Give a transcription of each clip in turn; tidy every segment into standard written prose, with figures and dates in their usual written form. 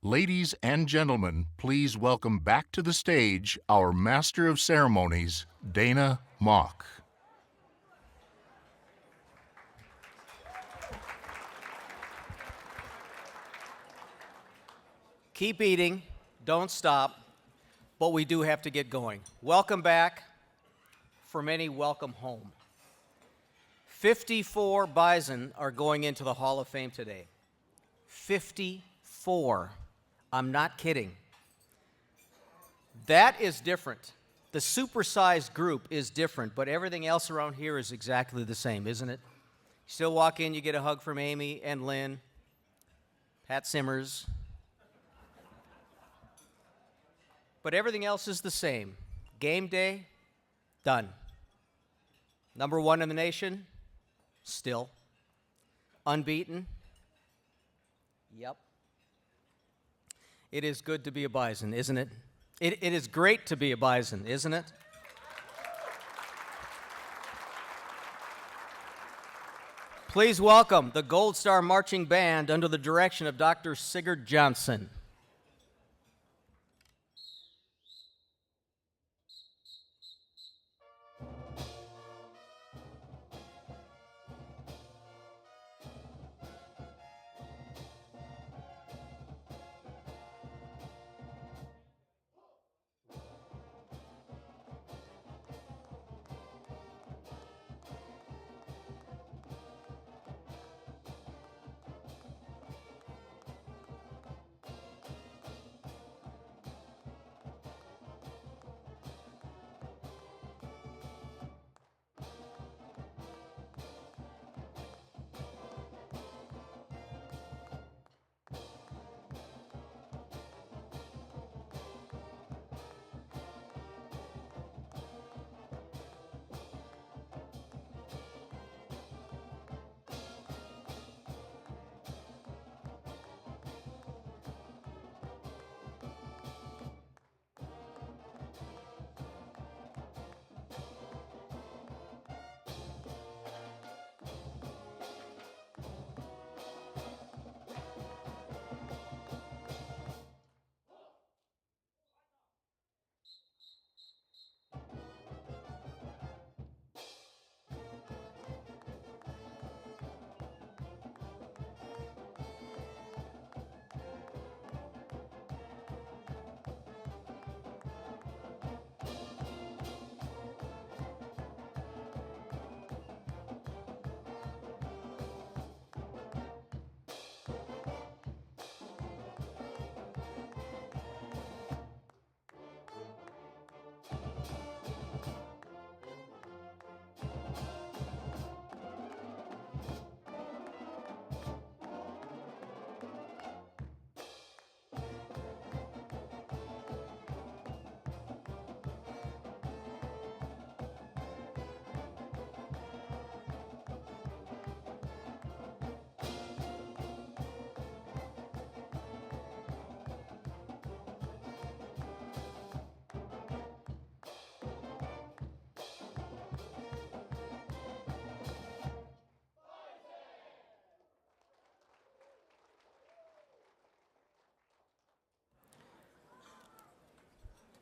Ladies and gentlemen, please welcome back to the stage our Master of Ceremonies, Dana Mock. Keep eating, don't stop, but we do have to get going. Welcome back. For many, welcome home. 54 Bison are going into the Hall of Fame today. 54. I'm not kidding. That is different. The supersized group is different, but everything else around here is exactly the same, isn't it? You still walk in, you get a hug from Amy and Lynn, Pat Simmers. But everything else is the same. Game day, done. Number one in the nation, still. Unbeaten, yep. It is good to be a Bison, isn't it? It is great to be a Bison, isn't it? Please welcome the Gold Star Marching Band under the direction of Dr. Sigurd Johnson.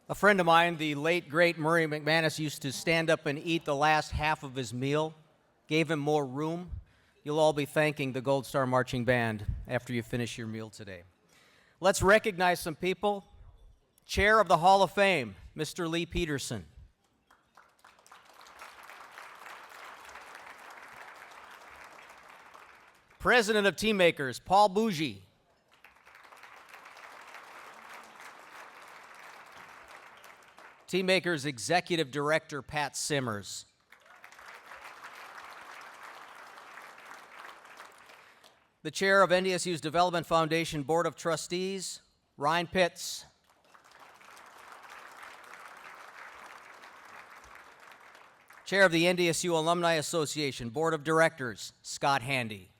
A friend of mine, the late, great Murray McManus, used to stand up and eat the last half of his meal, gave him more room. You'll all be thanking the Gold Star Marching Band after you finish your meal today. Let's recognize some people. Chair of the Hall of Fame, Mr. Lee Peterson. President of Teammakers, Paul Bougie. Teammakers Executive Director, Pat Simmers. The Chair of NDSU's Development Foundation Board of Trustees, Ryan Pitts. Chair of the NDSU Alumni Association Board of Directors, Scott Handy.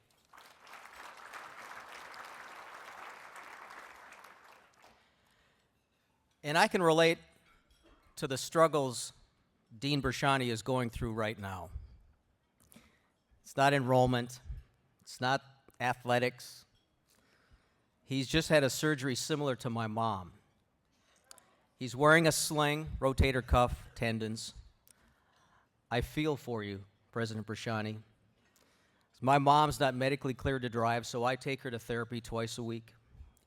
And I can relate to the struggles Dean Bershani is going through right now. It's not enrollment. It's not athletics. He's just had a surgery similar to my mom. He's wearing a sling, rotator cuff, tendons. I feel for you, President Brashani. My mom's not medically cleared to drive, so I take her to therapy twice a week.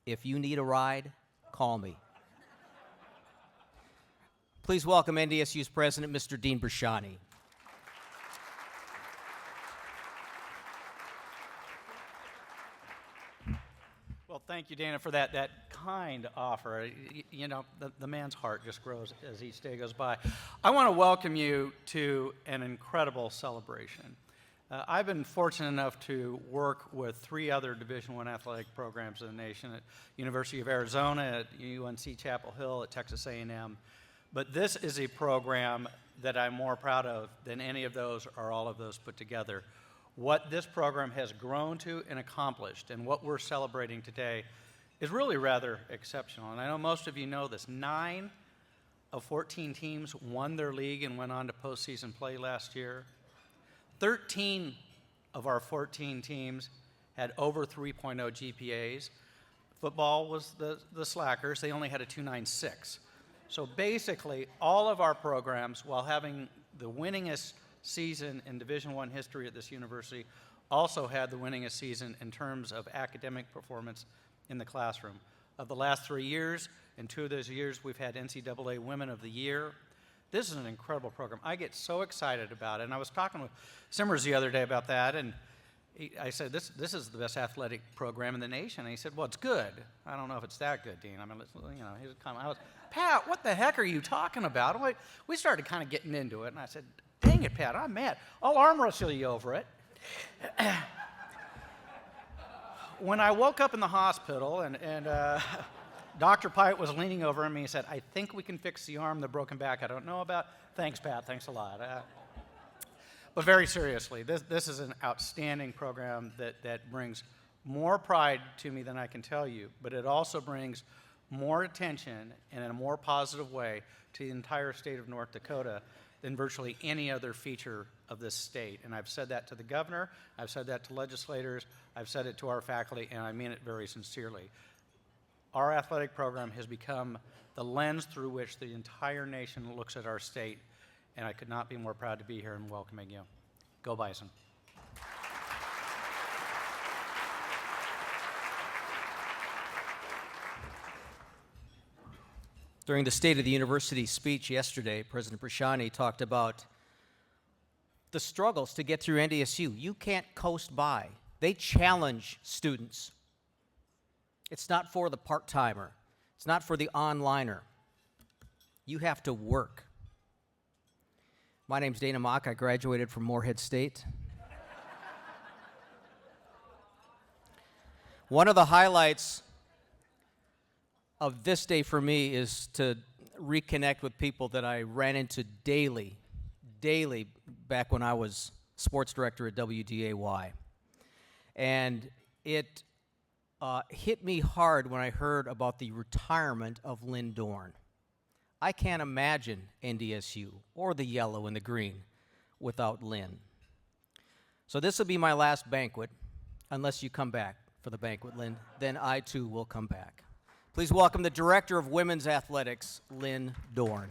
If you need a ride, call me. Please welcome NDSU's president, Mr. Dean Brashani. Well, thank you, Dana, for that kind offer. You know, the man's heart just grows as each day goes by. I want to welcome you to an incredible celebration. I've been fortunate enough to work with 3 other Division I athletic programs in the nation at University of Arizona, at UNC Chapel Hill, at Texas A&M. But this is a program that I'm more proud of than any of those or all of those put together. What this program has grown to and accomplished, and what we're celebrating today, is really rather exceptional. And I know most of you know this. 9 of 14 teams won their league and went on to postseason play last year. 13 of our 14 teams had over 3.0 GPAs. Football was the slackers. They only had a 2.96. So basically, all of our programs, while having the winningest season in Division I history at this university, also had the winningest season in terms of academic performance in the classroom. Of the last 3 years, in 2 of those years, we've had NCAA Women of the Year. This is an incredible program. I get so excited about it. And I was talking with Simmers the other day about that, and I said, this is the best athletic program in the nation. And he said, well, it's good. I don't know if it's that good, Dean. I mean, you know, he's kind of, I was, Pat, what the heck are you talking about? We started kind of getting into it, and I said, dang it, Pat, I'm mad. I'll arm wrestle you over it. When I woke up in the hospital, and Dr. Pyatt was leaning over me, he said, I think we can fix the arm, the broken back I don't know about. Thanks, Pat, thanks a lot. But very seriously, this is an outstanding program that brings more pride to me than I can tell you, but it also brings more attention and in a more positive way to the entire state of North Dakota than virtually any other feature of this state. And I've said that to the governor, I've said that to legislators, I've said it to our faculty, and I mean it very sincerely. Our athletic program has become the lens through which the entire nation looks at our state, and I could not be more proud to be here and welcoming you. Go Bison. During the State of the University speech yesterday, President Brashani talked about the struggles to get through NDSU. You can't coast by. They challenge students. It's not for the part-timer. It's not for the onliner. You have to work. My name's Dana Mock. I graduated from Moorhead State. One of the highlights of this day for me is to reconnect with people that I ran into daily back when I was sports director at WDAY. And it hit me hard when I heard about the retirement of Lynn Dorn. I can't imagine NDSU or the yellow and the green without Lynn. So this will be my last banquet, unless you come back for the banquet, Lynn. Then I too will come back. Please welcome the Director of Women's Athletics, Lynn Dorn.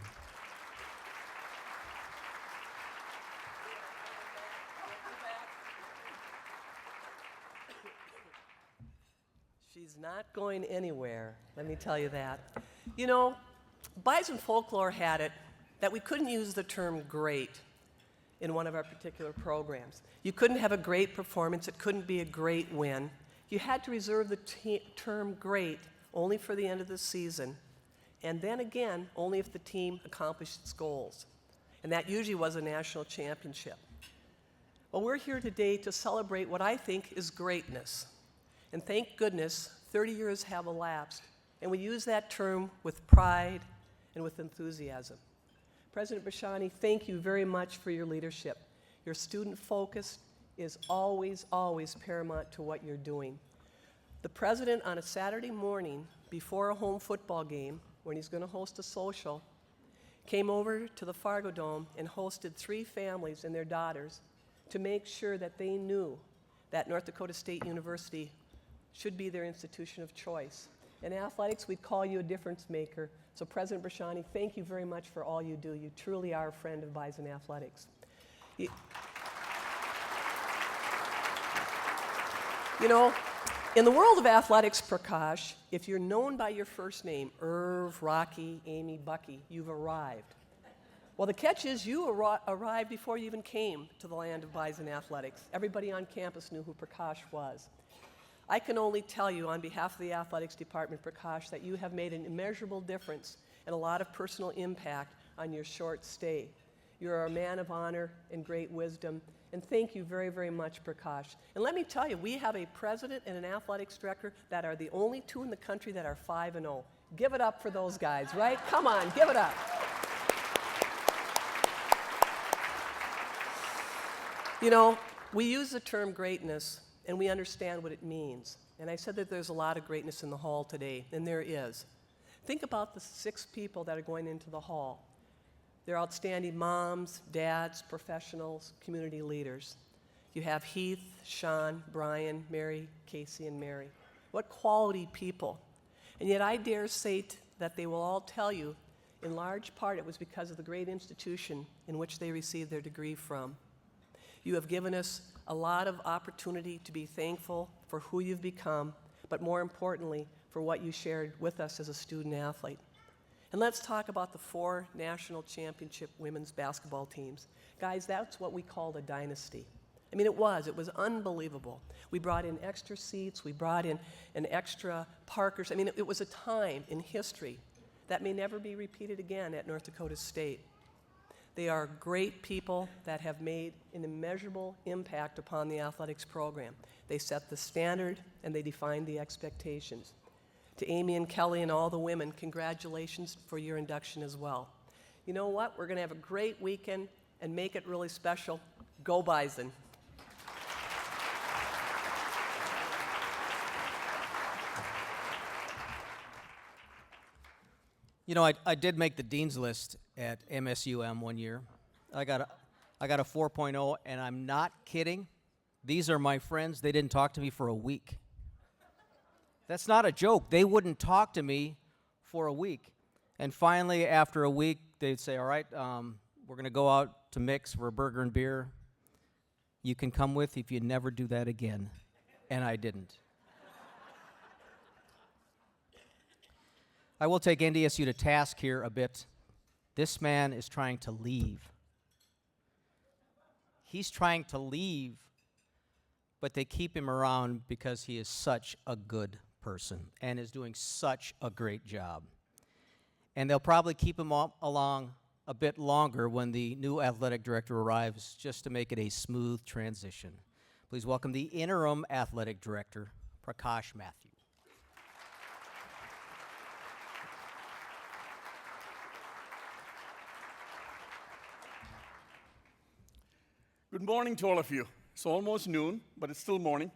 She's not going anywhere, let me tell you that. You know, Bison folklore had it that we couldn't use the term great in one of our particular programs. You couldn't have a great performance, it couldn't be a great win. You had to reserve the term great only for the end of the season, and then again, only if the team accomplished its goals. And that usually was a national championship. Well, we're here today to celebrate what I think is greatness. And thank goodness, 30 years have elapsed, and we use that term with pride and with enthusiasm. President Brashani, thank you very much for your leadership. Your student focus is always, always paramount to what you're doing. The president, on a Saturday morning before a home football game, when he's going to host a social, came over to the Fargo Dome and hosted 3 families and their daughters to make sure that they knew that North Dakota State University should be their institution of choice. In athletics, we'd call you a difference maker. So President Brashani, thank you very much for all you do. You truly are a friend of Bison Athletics. You know, in the world of athletics, Prakash, if you're known by your first name, Irv, Rocky, Amy, Bucky, you've arrived. Well, the catch is you arrived before you even came to the land of Bison Athletics. Everybody on campus knew who Prakash was. I can only tell you on behalf of the athletics department, Prakash, that you have made an immeasurable difference and a lot of personal impact on your short stay. You're a man of honor and great wisdom, and thank you very, very much, Prakash. And let me tell you, we have a president and an athletics director that are the only two in the country that are 5-0. Give it up for those guys, right? Come on, give it up. You know, we use the term greatness, and we understand what it means. And I said that there's a lot of greatness in the hall today, and there is. Think about the 6 people that are going into the hall. They're outstanding moms, dads, professionals, community leaders. You have Heith, Sean, Brian, Mary, Kasey, and Mary. What quality people. And yet I dare say that they will all tell you, in large part, it was because of the great institution in which they received their degree from. You have given us a lot of opportunity to be thankful for who you've become, but more importantly, for what you shared with us as a student athlete. And let's talk about the 4 national championship women's basketball teams. Guys, that's what we called a dynasty. I mean, it was unbelievable. We brought in extra seats, we brought in an extra Parkers. I mean, it was a time in history that may never be repeated again at North Dakota State. They are great people that have made an immeasurable impact upon the athletics program. They set the standard and they defined the expectations. To Amy and Kelly and all the women, congratulations for your induction as well. You know what? We're going to have a great weekend and make it really special. Go Bison. You know, I did make the dean's list at MSUM one year. I got a 4.0, and I'm not kidding. These are my friends. They didn't talk to me for a week. That's not a joke. They wouldn't talk to me for a week. And finally, after a week, they'd say, all right, we're going to go out to mix for a burger and beer. You can come with if you never do that again. And I didn't. I will take NDSU to task here a bit. This man is trying to leave. He's trying to leave, but they keep him around because he is such a good person and is doing such a great job. And they'll probably keep him along a bit longer when the new athletic director arrives, just to make it a smooth transition. Please welcome the interim athletic director, Prakash Matthew. Good morning to all of you. It's almost noon, but it's still morning.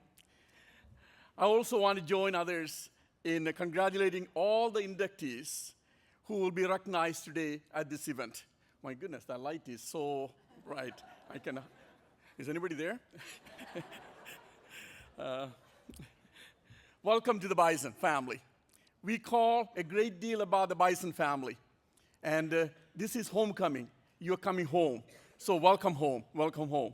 I also want to join others in congratulating all the inductees who will be recognized today at this event. My goodness, that light is so bright. Is anybody there? Welcome to the Bison family. We call a great deal about the Bison family. And this is homecoming. You're coming home. So welcome home, welcome home.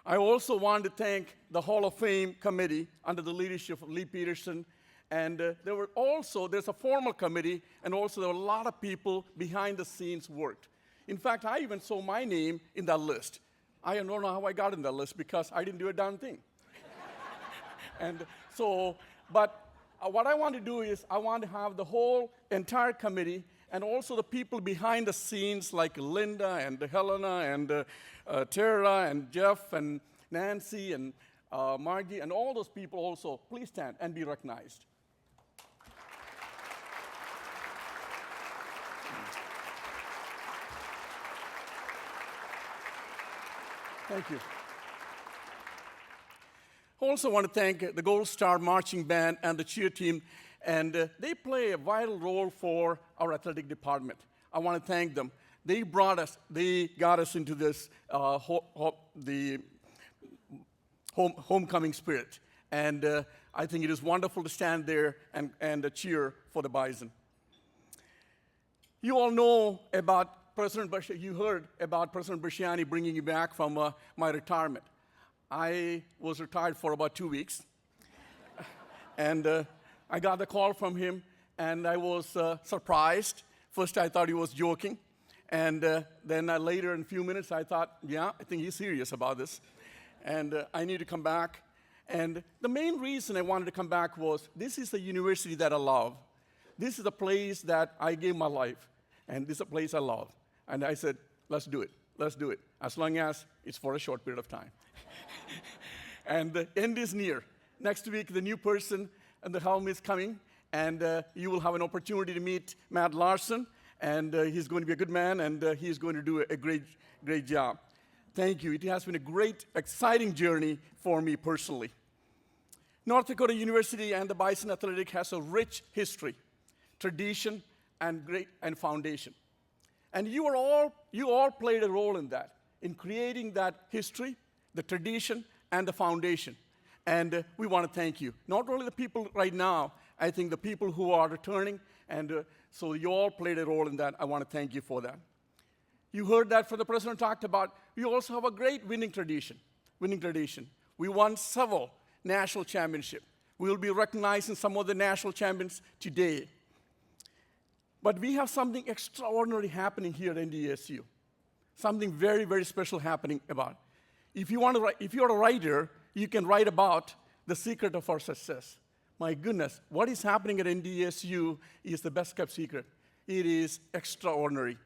I also want to thank the Hall of Fame committee under the leadership of Lee Peterson. And there's a formal committee, and also there were a lot of people behind the scenes worked. In fact, I even saw my name in that list. I don't know how I got in that list because I didn't do a darn thing. But what I want to do is I want to have the whole entire committee and also the people behind the scenes like Linda and Helena and Tara and Jeff and Nancy and Margie and all those people also, please stand and be recognized. Thank you. I also want to thank the Gold Star Marching Band and the cheer team, and they play a vital role for our athletic department. I want to thank them. They got us into this homecoming spirit. And I think it is wonderful to stand there and cheer for the Bison. You all know about President Bashir. You heard about President Bashani bringing you back from my retirement. I was retired for about 2 weeks. And I got the call from him, and I was surprised. First, I thought he was joking. And then later, in a few minutes, I thought, yeah, I think he's serious about this. And I need to come back. And the main reason I wanted to come back was, this is the university that I love. This is the place that I gave my life. And this is a place I love. And I said, let's do it. Let's do it. As long as it's for a short period of time. And the end is near. Next week, the new person at the helm is coming. And you will have an opportunity to meet Matt Larson. And he's going to be a good man. And he's going to do a great job. Thank you. It has been a great, exciting journey for me personally. North Dakota University and the Bison Athletic has a rich history, tradition, and foundation. And you all played a role in that, in creating that history, the tradition, and the foundation. And we want to thank you. Not only the people right now, I think the people who are returning, and so you all played a role in that. I want to thank you for that. You heard that from the president talked about. We also have a great winning tradition. We won several national championships. We will be recognizing some of the national champions today. But we have something extraordinary happening here at NDSU. Something very, very special happening about. If you're a writer, you can write about the secret of our success. My goodness, what is happening at NDSU is the best kept secret. It is extraordinary.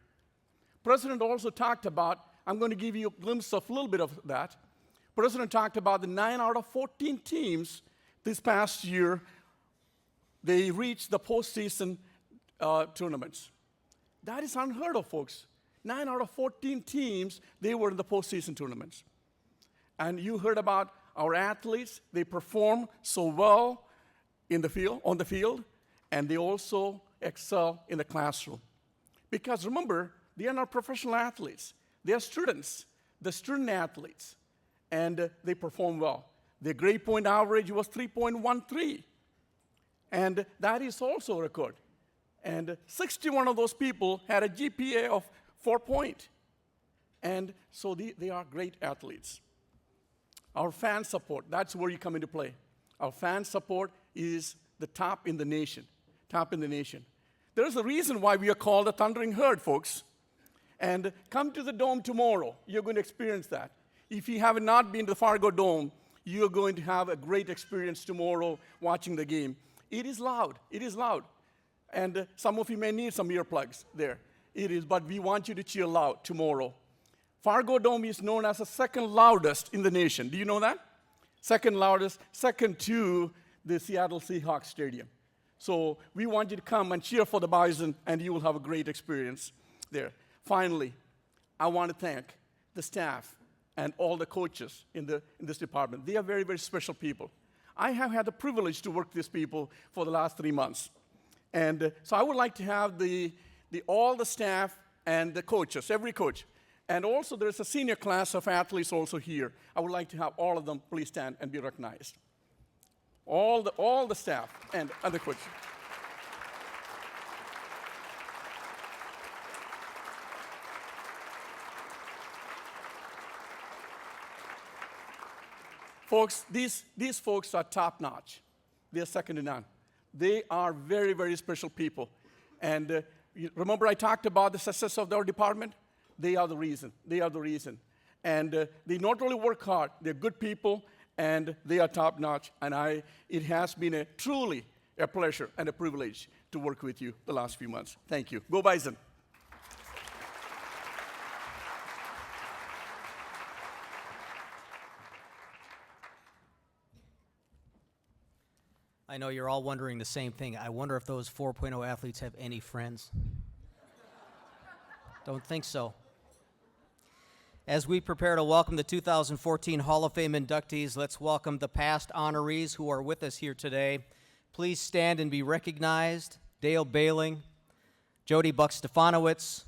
President also talked about, I'm going to give you a glimpse of a little bit of that. President talked about the 9 out of 14 teams this past year, they reached the postseason tournaments. That is unheard of, folks. 9 out of 14 teams, they were in the postseason tournaments. And you heard about our athletes. They perform so well on the field, and they also excel in the classroom. Because remember, they are not professional athletes. They are students, the student athletes, and they perform well. Their grade point average was 3.13, and that is also a record. And 61 of those people had a GPA of 4 point. And so they are great athletes. Our fan support, that's where you come into play. Our fan support is the top in the nation, There's a reason why we are called the Thundering Herd, folks. And come to the Dome tomorrow. You're going to experience that. If you have not been to the Fargo Dome, you're going to have a great experience tomorrow watching the game. It is loud. And some of you may need some earplugs there. It is, but we want you to cheer loud tomorrow. Fargo Dome is known as the second loudest in the nation. Do you know that? Second loudest, second to the Seattle Seahawks Stadium. So we want you to come and cheer for the Bison, and you will have a great experience there. Finally, I want to thank the staff and all the coaches in this department. They are very, very special people. I have had the privilege to work with these people for the last 3 months. And so I would like to have all the staff and the coaches, every coach. And also there's a senior class of athletes also here. I would like to have all of them please stand and be recognized. All the staff and other coaches. Folks, these folks are top-notch. They're second to none. They are very, very special people. And remember I talked about the success of our department? They are the reason. And they not only work hard, they're good people, and they are top-notch. And it has been truly a pleasure and a privilege to work with you the last few months. Thank you. Go Bison. I know you're all wondering the same thing. I wonder if those 4.0 athletes have any friends. Don't think so. As we prepare to welcome the 2014 Hall of Fame inductees, let's welcome the past honorees who are with us here today. Please stand and be recognized. Dale Bailing, Jody Buck-Stefanowitz,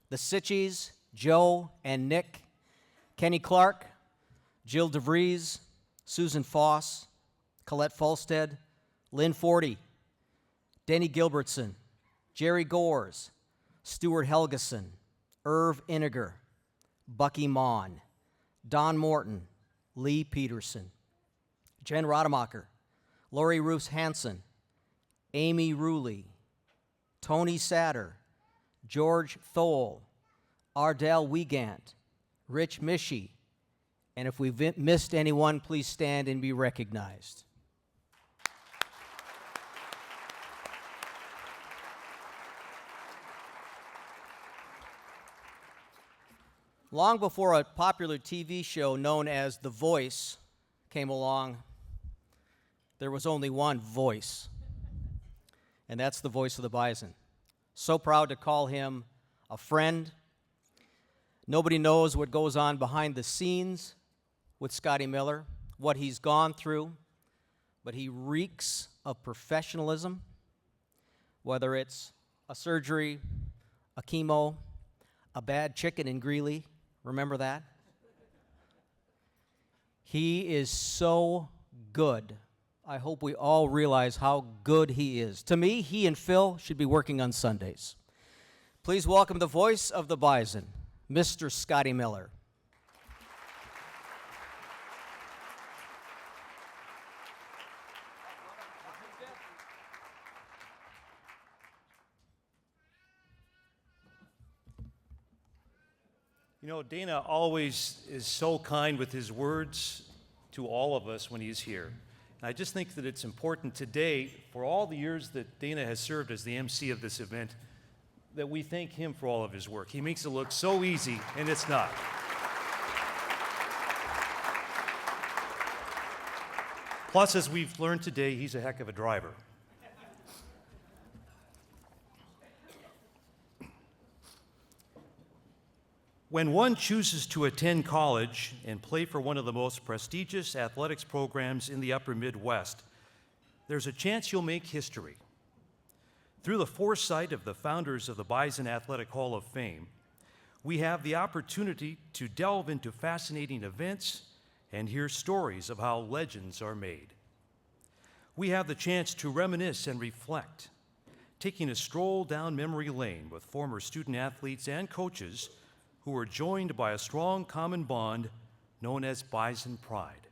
the Sitchies, Joe and Nick, Kenny Clark, Jill DeVries, Susan Foss, Colette Falstead, Lynn Forty, Denny Gilbertson, Jerry Gores, Stuart Helgeson, Irv Iniger, Bucky Mon, Don Morton, Lee Peterson, Jen Rademacher, Lori Roos Hansen, Amy Ruley, Tony Satter, George Thole, Ardell Wiegand, Rich Mischie, and if we've missed anyone, please stand and be recognized. Long before a popular TV show known as The Voice came along, there was only one voice, and that's the voice of the Bison. So proud to call him a friend. Nobody knows what goes on behind the scenes with Scotty Miller, what he's gone through, but he reeks of professionalism, whether it's a surgery, a chemo, a bad chicken in Greeley. Remember that? He is so good. I hope we all realize how good he is. To me, he and Phil should be working on Sundays. Please welcome the voice of the Bison, Mr. Scotty Miller. You know, Dana always is so kind with his words to all of us when he's here. And I just think that it's important today, for all the years that Dana has served as the MC of this event, that we thank him for all of his work. He makes it look so easy, and it's not. Plus, as we've learned today, he's a heck of a driver. When one chooses to attend college and play for one of the most prestigious athletics programs in the upper Midwest, there's a chance you'll make history. Through the foresight of the founders of the Bison Athletic Hall of Fame, we have the opportunity to delve into fascinating events and hear stories of how legends are made. We have the chance to reminisce and reflect, taking a stroll down memory lane with former student athletes and coaches who are joined by a strong common bond known as Bison pride.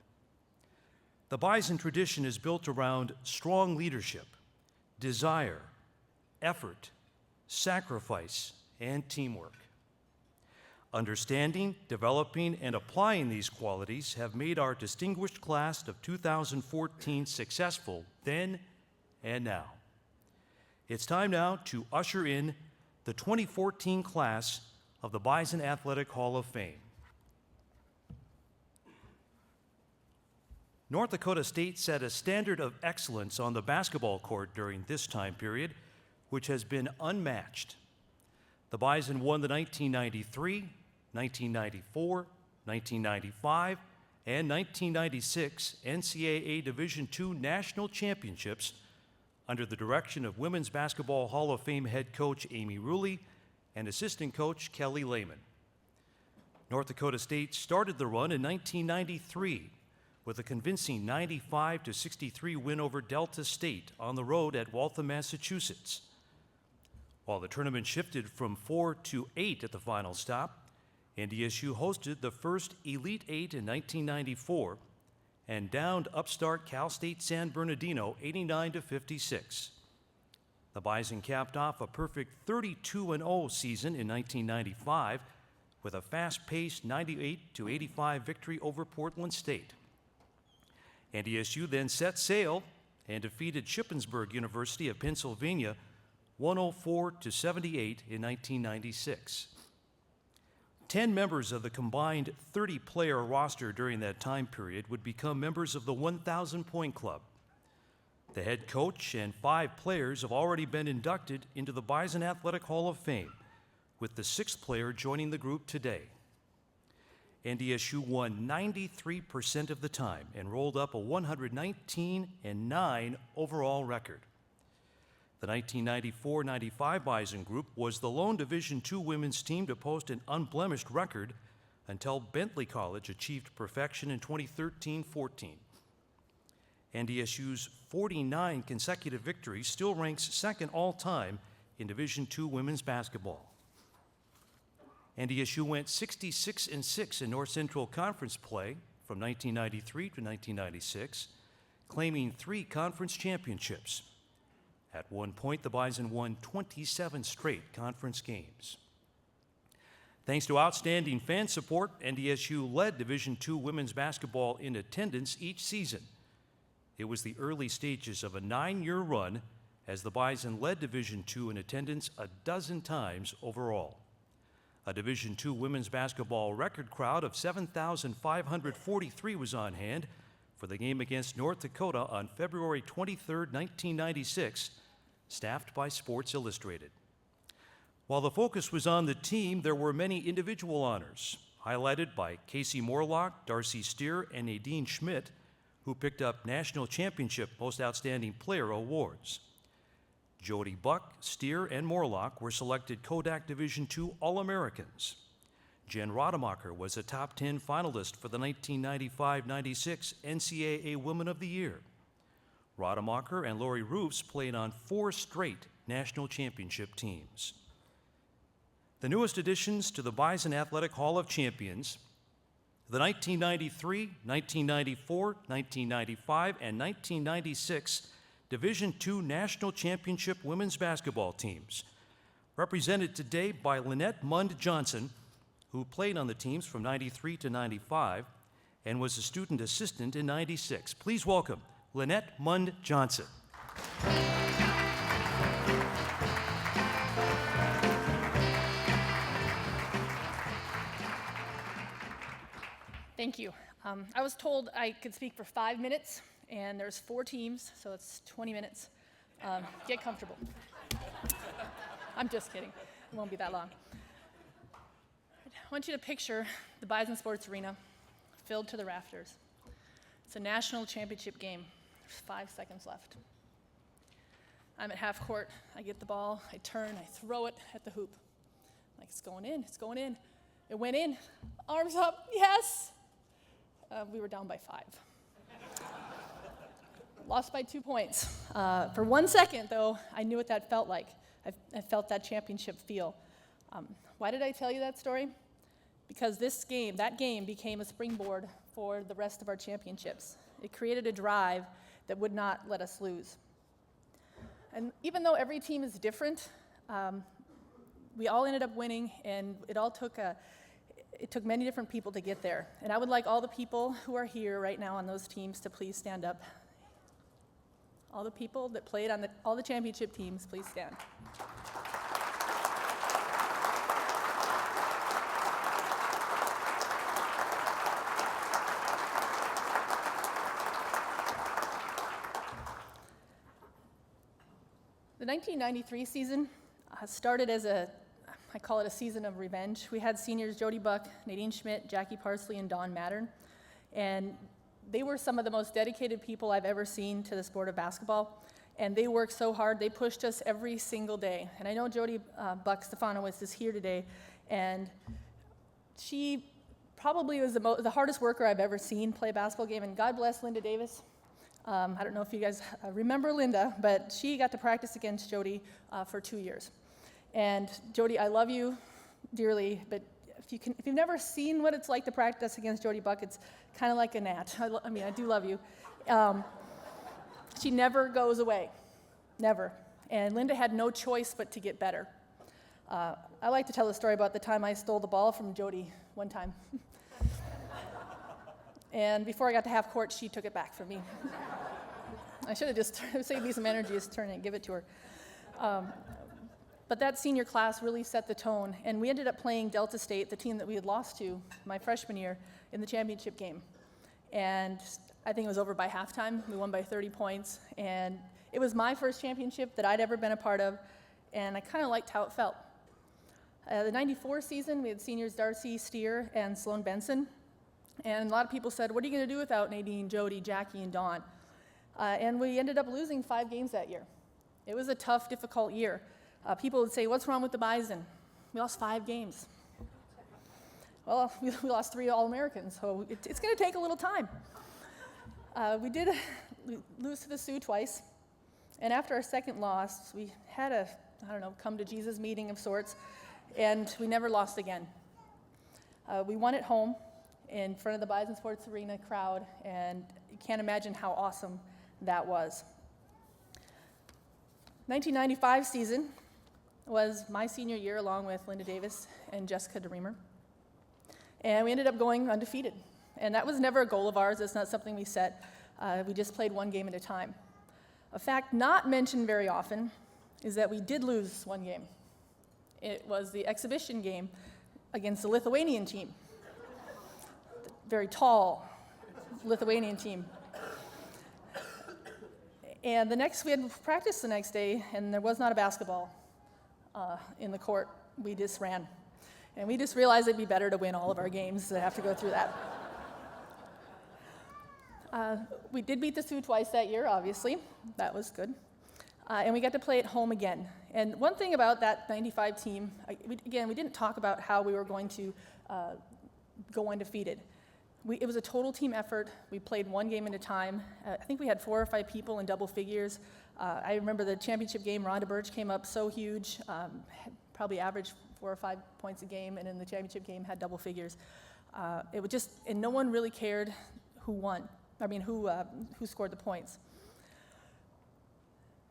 The Bison tradition is built around strong leadership, desire, effort, sacrifice, and teamwork. Understanding, developing, and applying these qualities have made our distinguished class of 2014 successful then and now. It's time now to usher in the 2014 class of the Bison Athletic Hall of Fame. North Dakota State set a standard of excellence on the basketball court during this time period, which has been unmatched. The Bison won the 1993, 1994, 1995, and 1996 NCAA Division II national championships under the direction of Women's Basketball Hall of Fame head coach Amy Ruley and assistant coach Kelly Lehman. North Dakota State started the run in 1993 with a convincing 95-63 win over Delta State on the road at Waltham, Massachusetts. While the tournament shifted from 4 to 8 at the final stop, NDSU hosted the first Elite Eight in 1994 and downed upstart Cal State San Bernardino 89-56. The Bison capped off a perfect 32-0 season in 1995 with a fast-paced 98-85 victory over Portland State. NDSU then set sail and defeated Shippensburg University of Pennsylvania 104-78 in 1996. 10 members of the combined 30-player roster during that time period would become members of the 1,000-point club. The head coach and 5 players have already been inducted into the Bison Athletic Hall of Fame, with the 6th player joining the group today. NDSU won 93% of the time and rolled up a 119-9 overall record. The 1994-95 Bison group was the lone Division II women's team to post an unblemished record until Bentley College achieved perfection in 2013-14. NDSU's 49 consecutive victories still ranks second all-time in Division II women's basketball. NDSU went 66-6 in North Central Conference play from 1993 to 1996, claiming 3 conference championships. At one point, the Bison won 27 straight conference games. Thanks to outstanding fan support, NDSU led Division II women's basketball in attendance each season. It was the early stages of a 9-year run as the Bison led Division II in attendance a dozen times overall. A Division II women's basketball record crowd of 7,543 was on hand for the game against North Dakota on February 23, 1996, staffed by Sports Illustrated. While the focus was on the team, there were many individual honors, highlighted by Kasey Morlock, Darcy Steer, and Nadine Schmidt, who picked up National Championship Most Outstanding Player awards. Jody Buck, Steer, and Morlock were selected Kodak Division II All-Americans. Jen Rademacher was a top 10 finalist for the 1995-96 NCAA Woman of the Year. Rademacher and Lori Roofs played on 4 straight national championship teams. The newest additions to the Bison Athletic Hall of Champions, the 1993, 1994, 1995, and 1996 Division II National Championship women's basketball teams, represented today by Lynette Mund Johnson, who played on the teams from 93 to 95 and was a student assistant in 96. Please welcome Lynette Mund Johnson. Thank you. I was told I could speak for 5 minutes, and there's 4 teams, so it's 20 minutes. Get comfortable. I'm just kidding. It won't be that long. I want you to picture the Bison Sports Arena filled to the rafters. It's a national championship game. There's 5 seconds left. I'm at half court. I get the ball. I turn. I throw it at the hoop. Like, it's going in. It's going in. It went in. Arms up. Yes. We were down by 5. Lost by 2 points. For 1 second, though, I knew what that felt like. I felt that championship feel. Why did I tell you that story? Because that game became a springboard for the rest of our championships. It created a drive that would not let us lose. And even though every team is different, we all ended up winning, and it took many different people to get there. And I would like all the people who are here right now on those teams to please stand up. All the people that played on all the championship teams, please stand. The 1993 season started as I call it a season of revenge. We had seniors Jody Buck, Nadine Schmidt, Jackie Parsley, and Dawn Mattern. And they were some of the most dedicated people I've ever seen to the sport of basketball. And they worked so hard. They pushed us every single day. And I know Jody Buck Stefanowicz is here today. And she probably was the hardest worker I've ever seen play a basketball game. And God bless Linda Davis. I don't know if you guys remember Linda, but she got to practice against Jody for 2 years. And Jody, I love you dearly, but if you've never seen what it's like to practice against Jody Buck, it's kind of like a gnat. I do love you. She never goes away, never. And Linda had no choice but to get better. I like to tell the story about the time I stole the ball from Jody one time. And before I got to half court, she took it back from me. I should have just saved me some energy, just turn it and give it to her. But that senior class really set the tone, and we ended up playing Delta State, the team that we had lost to my freshman year, in the championship game. And I think it was over by halftime. We won by 30 points, and it was my first championship that I'd ever been a part of, and I kind of liked how it felt. The 94 season, we had seniors Darcy Steer and Sloan Benson, and a lot of people said, what are you going to do without Nadine, Jody, Jackie, and Dawn? And we ended up losing 5 games that year. It was a tough, difficult year. People would say, what's wrong with the Bison? We lost 5 games. Well, we lost 3 All-Americans, so it's going to take a little time. We did lose to the Sioux twice. And after our second loss, we had a, come to Jesus meeting of sorts, and we never lost again. We won at home in front of the Bison Sports Arena crowd, and you can't imagine how awesome that was. 1995 season was my senior year, along with Linda Davis and Jessica DeReamer. And we ended up going undefeated. And that was never a goal of ours. It's not something we set. We just played one game at a time. A fact not mentioned very often is that we did lose one game. It was the exhibition game against the Lithuanian team. The very tall Lithuanian team. And we had practice the next day, and there was not a basketball in the court. We just ran. And we just realized it'd be better to win all of our games than have to go through that. We did beat the Sioux twice that year, obviously. That was good. And we got to play at home again. And one thing about that 95 team, we didn't talk about how we were going to go undefeated. It was a total team effort. We played one game at a time. I think we had 4 or 5 people in double figures. I remember the championship game, Rhonda Birch came up so huge, probably averaged 4 or 5 points a game, and in the championship game had double figures. It was just, and no one really cared who won. Who scored the points.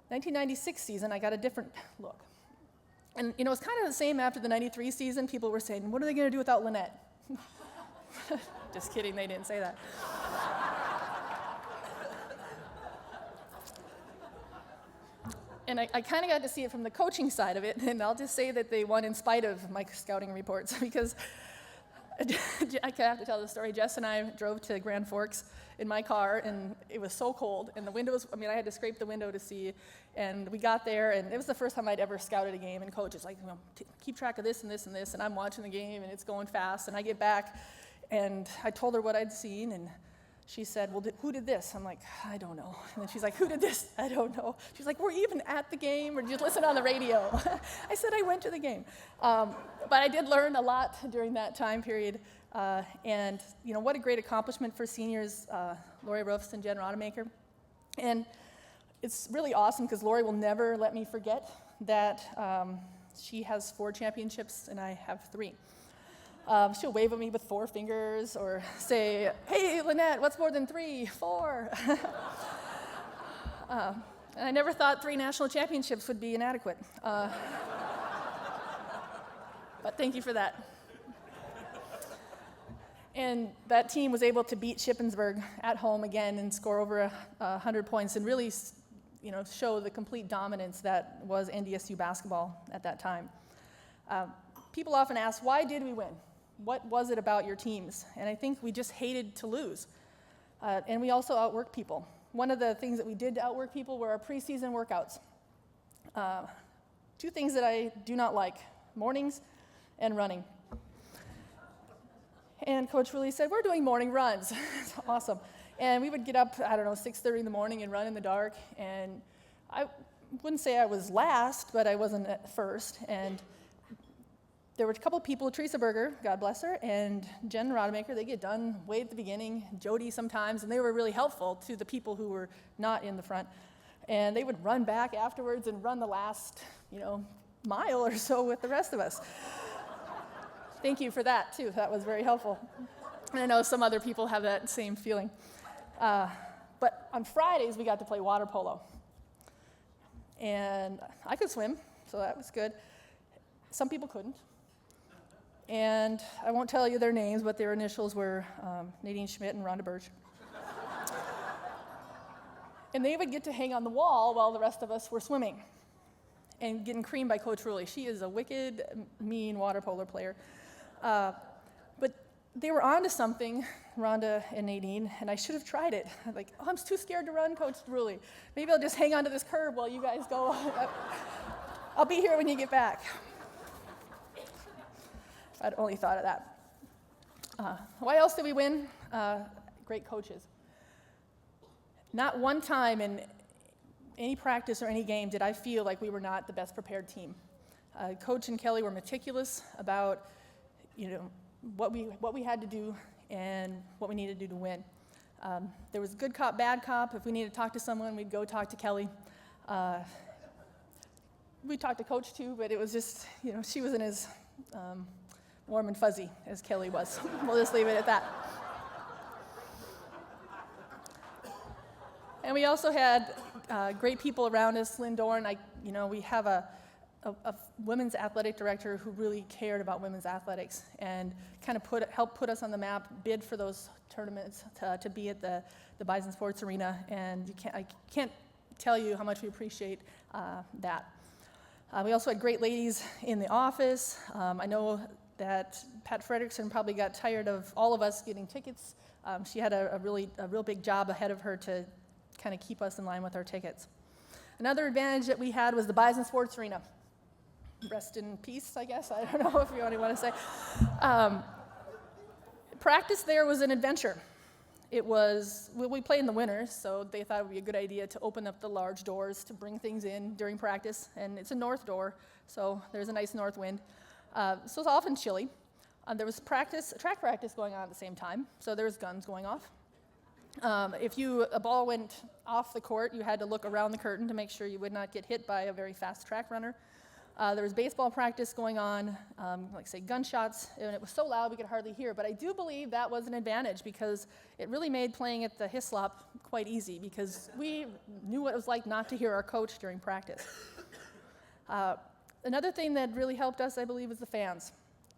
1996 season, I got a different look. And it's kind of the same after the 93 season. People were saying, what are they going to do without Lynette? Just kidding, they didn't say that. And I kind of got to see it from the coaching side of it, and I'll just say that they won in spite of my scouting reports, because I have to tell the story. Jess and I drove to Grand Forks in my car, and it was so cold, and the windows, I had to scrape the window to see, and we got there, and it was the first time I'd ever scouted a game, and coach is like, keep track of this and this and this, and I'm watching the game, and it's going fast, and I get back, and I told her what I'd seen, and she said, well, who did this? I'm like, I don't know. And then she's like, who did this? I don't know. She's like, were you even at the game, or did you listen on the radio? I said, I went to the game. But I did learn a lot during that time period. And what a great accomplishment for seniors, Lori Roofs and Jen Rodemaker. And it's really awesome because Lori will never let me forget that she has 4 championships and I have 3. She'll wave at me with 4 fingers or say, hey, Lynette, what's more than 3? 4. And I never thought 3 national championships would be inadequate. But thank you for that. And that team was able to beat Shippensburg at home again and score over 100 points and really, show the complete dominance that was NDSU basketball at that time. People often ask, why did we win? What was it about your teams? And I think we just hated to lose. And we also outworked people. One of the things that we did to outwork people were our preseason workouts. 2 things that I do not like, mornings and running. And Coach really said, we're doing morning runs. It's awesome. And we would get up, 6:30 in the morning and run in the dark. And I wouldn't say I was last, but I wasn't at first. And there were a couple people, Teresa Berger, God bless her, and Jen Rodemaker. They get done way at the beginning, Jody sometimes, and they were really helpful to the people who were not in the front. And they would run back afterwards and run the last, mile or so with the rest of us. Thank you for that, too. That was very helpful. And I know some other people have that same feeling. But on Fridays, we got to play water polo. And I could swim, so that was good. Some people couldn't. And I won't tell you their names, but their initials were Nadine Schmidt and Rhonda Birch. And they would get to hang on the wall while the rest of us were swimming and getting creamed by Coach Ruley. She is a wicked, mean water polo player. But they were onto something, Rhonda and Nadine, and I should have tried it. I'm like, I'm too scared to run, Coach Ruley. Maybe I'll just hang onto this curb while you guys go. I'll be here when you get back. I'd only thought of that. Why else did we win? Great coaches. Not one time in any practice or any game did I feel like we were not the best prepared team. Coach and Kelly were meticulous about, what we had to do and what we needed to do to win. There was good cop, bad cop. If we needed to talk to someone, we'd go talk to Kelly. We talked to Coach too, but it was just, she wasn't as warm and fuzzy as Kelly was. We'll just leave it at that. And we also had great people around us. Lynn Dorn, we have a women's athletic director who really cared about women's athletics and kind of helped put us on the map, bid for those tournaments to be at the Bison Sports Arena. And I can't tell you how much we appreciate that. We also had great ladies in the office. I know that Pat Fredrickson probably got tired of all of us getting tickets. She had a real big job ahead of her to kind of keep us in line with our tickets. Another advantage that we had was the Bison Sports Arena. Rest in peace, I guess. I don't know if you want to say. Practice there was an adventure. We played in the winter, so they thought it would be a good idea to open up the large doors to bring things in during practice. And it's a north door, so there's a nice north wind. So it's often chilly. There was track practice going on at the same time, so there was guns going off. If a ball went off the court, you had to look around the curtain to make sure you would not get hit by a very fast track runner. There was baseball practice going on, gunshots, and it was so loud we could hardly hear. But I do believe that was an advantage because it really made playing at the Hislop quite easy because we knew what it was like not to hear our coach during practice. Another thing that really helped us, I believe, was the fans.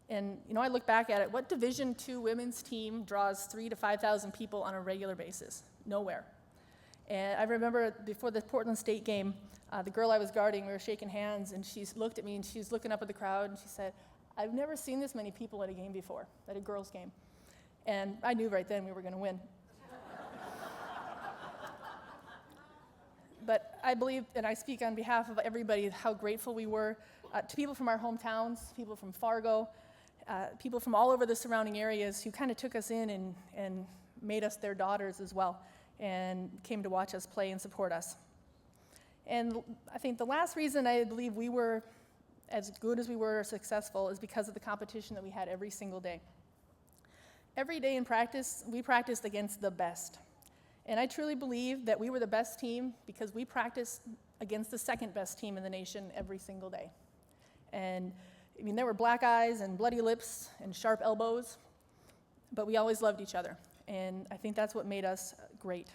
And, I look back at it, what Division II women's team draws 3,000 to 5,000 people on a regular basis? Nowhere. And I remember before the Portland State game, the girl I was guarding, we were shaking hands, and she looked at me, and she's looking up at the crowd, and she said, I've never seen this many people at a game before, at a girls' game. And I knew right then we were going to win. But I believe, and I speak on behalf of everybody, how grateful we were to people from our hometowns, people from Fargo, people from all over the surrounding areas who kind of took us in and made us their daughters as well and came to watch us play and support us. And I think the last reason I believe we were as good as we were successful is because of the competition that we had every single day. Every day in practice, we practiced against the best. And I truly believe that we were the best team because we practiced against the second best team in the nation every single day. And there were black eyes and bloody lips and sharp elbows, but we always loved each other. And I think that's what made us great.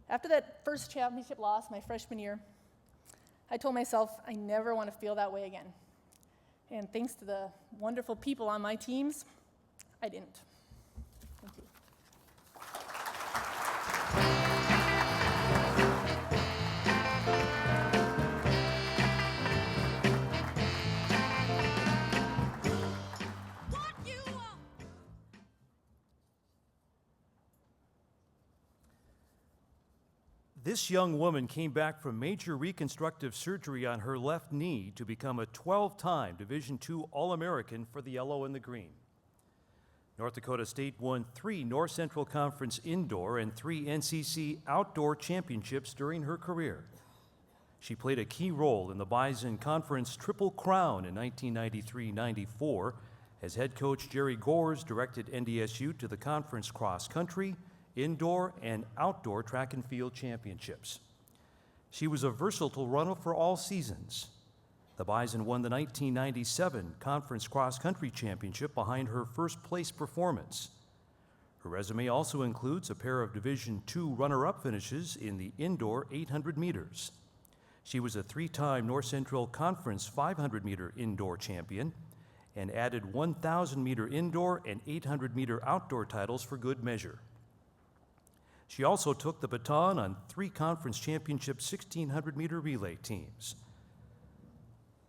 After that first championship loss, my freshman year, I told myself I never want to feel that way again. And thanks to the wonderful people on my teams, I didn't. Thank you. This young woman came back from major reconstructive surgery on her left knee to become a 12-time Division II All-American for the yellow and the green. North Dakota State won 3 North Central Conference indoor and 3 NCC outdoor championships during her career. She played a key role in the Bison Conference Triple Crown in 1993-94 as head coach Jerry Gores directed NDSU to the conference cross-country, indoor, and outdoor track and field championships. She was a versatile runner for all seasons. The Bison won the 1997 Conference Cross Country Championship behind her first place performance. Her resume also includes a pair of Division II runner-up finishes in the indoor 800 meters. She was a 3-time North Central Conference 500-meter indoor champion and added 1,000-meter indoor and 800-meter outdoor titles for good measure. She also took the baton on 3 conference championship 1,600-meter relay teams.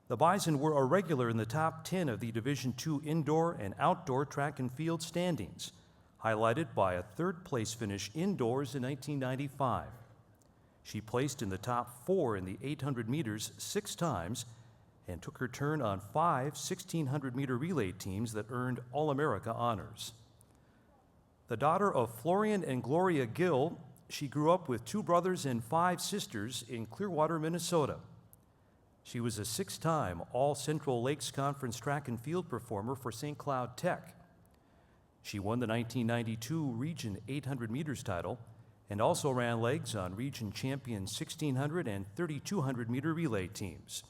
The Bison were a regular in the top 10 of the Division II indoor and outdoor track and field standings, highlighted by a 3rd-place finish indoors in 1995. She placed in the top 4 in the 800 meters 6 times and took her turn on 5 1,600-meter relay teams that earned All-America honors. The daughter of Florian and Gloria Gill, she grew up with 2 brothers and 5 sisters in Clearwater, Minnesota. She was a 6-time All-Central Lakes Conference track and field performer for St. Cloud Tech. She won the 1992 Region 800 meters title and also ran legs on Region Champion 1600 and 3200 meter relay teams.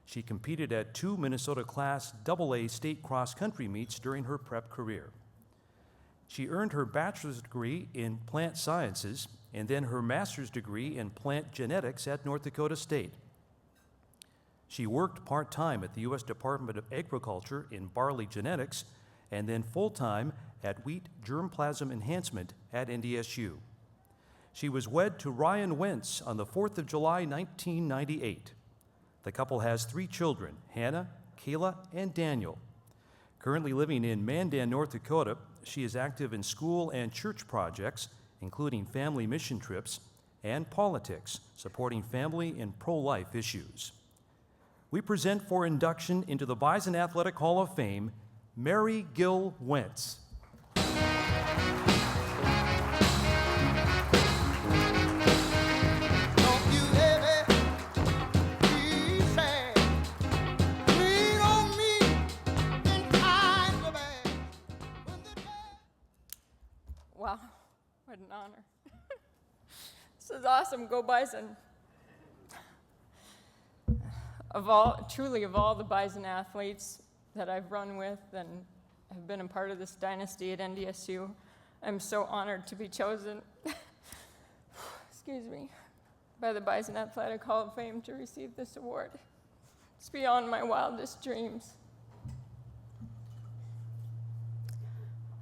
She competed at 2 Minnesota Class AA state cross-country meets during her prep career. She earned her bachelor's degree in plant sciences and then her master's degree in plant genetics at North Dakota State. She worked part-time at the U.S. Department of Agriculture in barley genetics and then full-time at wheat germplasm enhancement at NDSU. She was wed to Ryan Wentz on the 4th of July, 1998. The couple has 3 children, Hannah, Kayla, and Daniel. Currently living in Mandan, North Dakota, she is active in school and church projects, including family mission trips and politics, supporting family and pro-life issues. We present for induction into the Bison Athletic Hall of Fame, Mary Gill Wentz. Wow, what an honor. This is awesome, go Bison. Of all the Bison athletes that I've run with and have been a part of this dynasty at NDSU, I'm so honored to be chosen, excuse me, by the Bison Athletic Hall of Fame to receive this award. It's beyond my wildest dreams.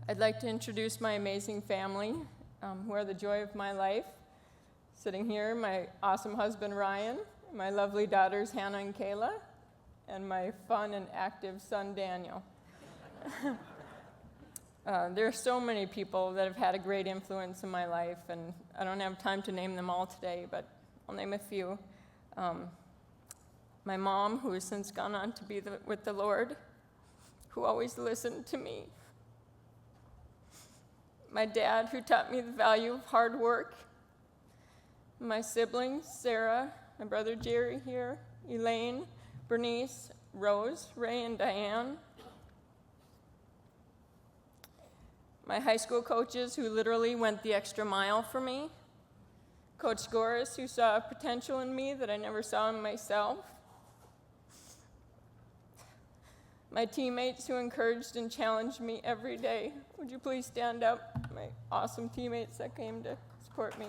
I'd like to introduce my amazing family, who are the joy of my life. Sitting here, my awesome husband, Ryan, my lovely daughters, Hannah and Kayla, and my fun and active son, Daniel. There are so many people that have had a great influence in my life, and I don't have time to name them all today, but I'll name a few. My mom, who has since gone on to be with the Lord, who always listened to me. My dad, who taught me the value of hard work. My siblings, Sarah, my brother Jerry here, Elaine, Bernice, Rose, Ray, and Diane. My high school coaches, who literally went the extra mile for me. Coach Goris, who saw potential in me that I never saw in myself. My teammates, who encouraged and challenged me every day. Would you please stand up? My awesome teammates that came to support me.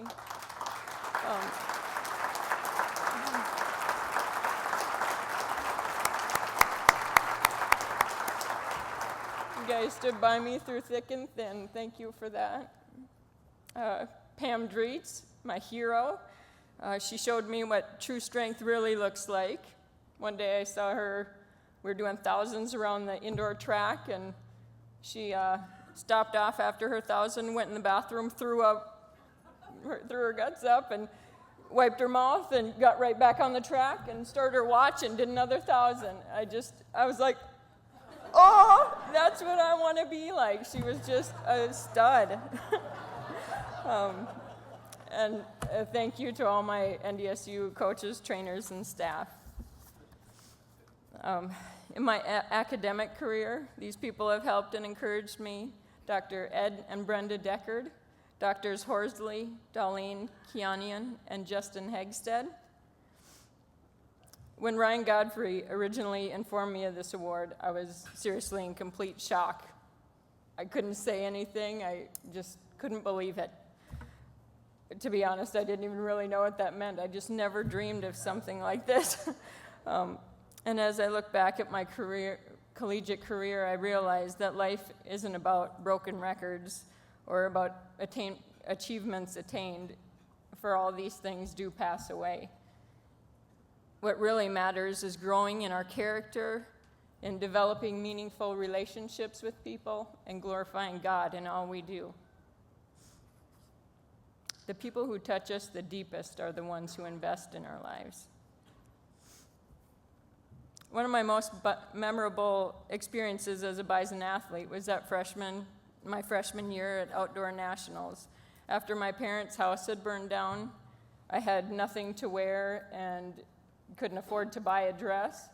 You guys stood by me through thick and thin. Thank you for that. Pam Dreets, my hero. She showed me what true strength really looks like. One day I saw her, we were doing thousands around the indoor track, and she stopped off after her 1,000, went in the bathroom, threw her guts up, and wiped her mouth, and got right back on the track, and started her watch, and did another 1,000. I was like, oh, that's what I want to be like. She was just a stud. And thank you to all my NDSU coaches, trainers, and staff. In my academic career, these people have helped and encouraged me. Dr. Ed and Brenda Deckard, Drs. Horsley, Darlene Kianian, and Justin Hegstead. When Ryan Godfrey originally informed me of this award, I was seriously in complete shock. I couldn't say anything. I just couldn't believe it. To be honest, I didn't even really know what that meant. I just never dreamed of something like this. And as I look back at my collegiate career, I realized that life isn't about broken records or about achievements attained, for all these things do pass away. What really matters is growing in our character, in developing meaningful relationships with people, and glorifying God in all we do. The people who touch us the deepest are the ones who invest in our lives. One of my most memorable experiences as a Bison athlete was my freshman year at Outdoor Nationals. After my parents' house had burned down, I had nothing to wear and couldn't afford to buy a dress.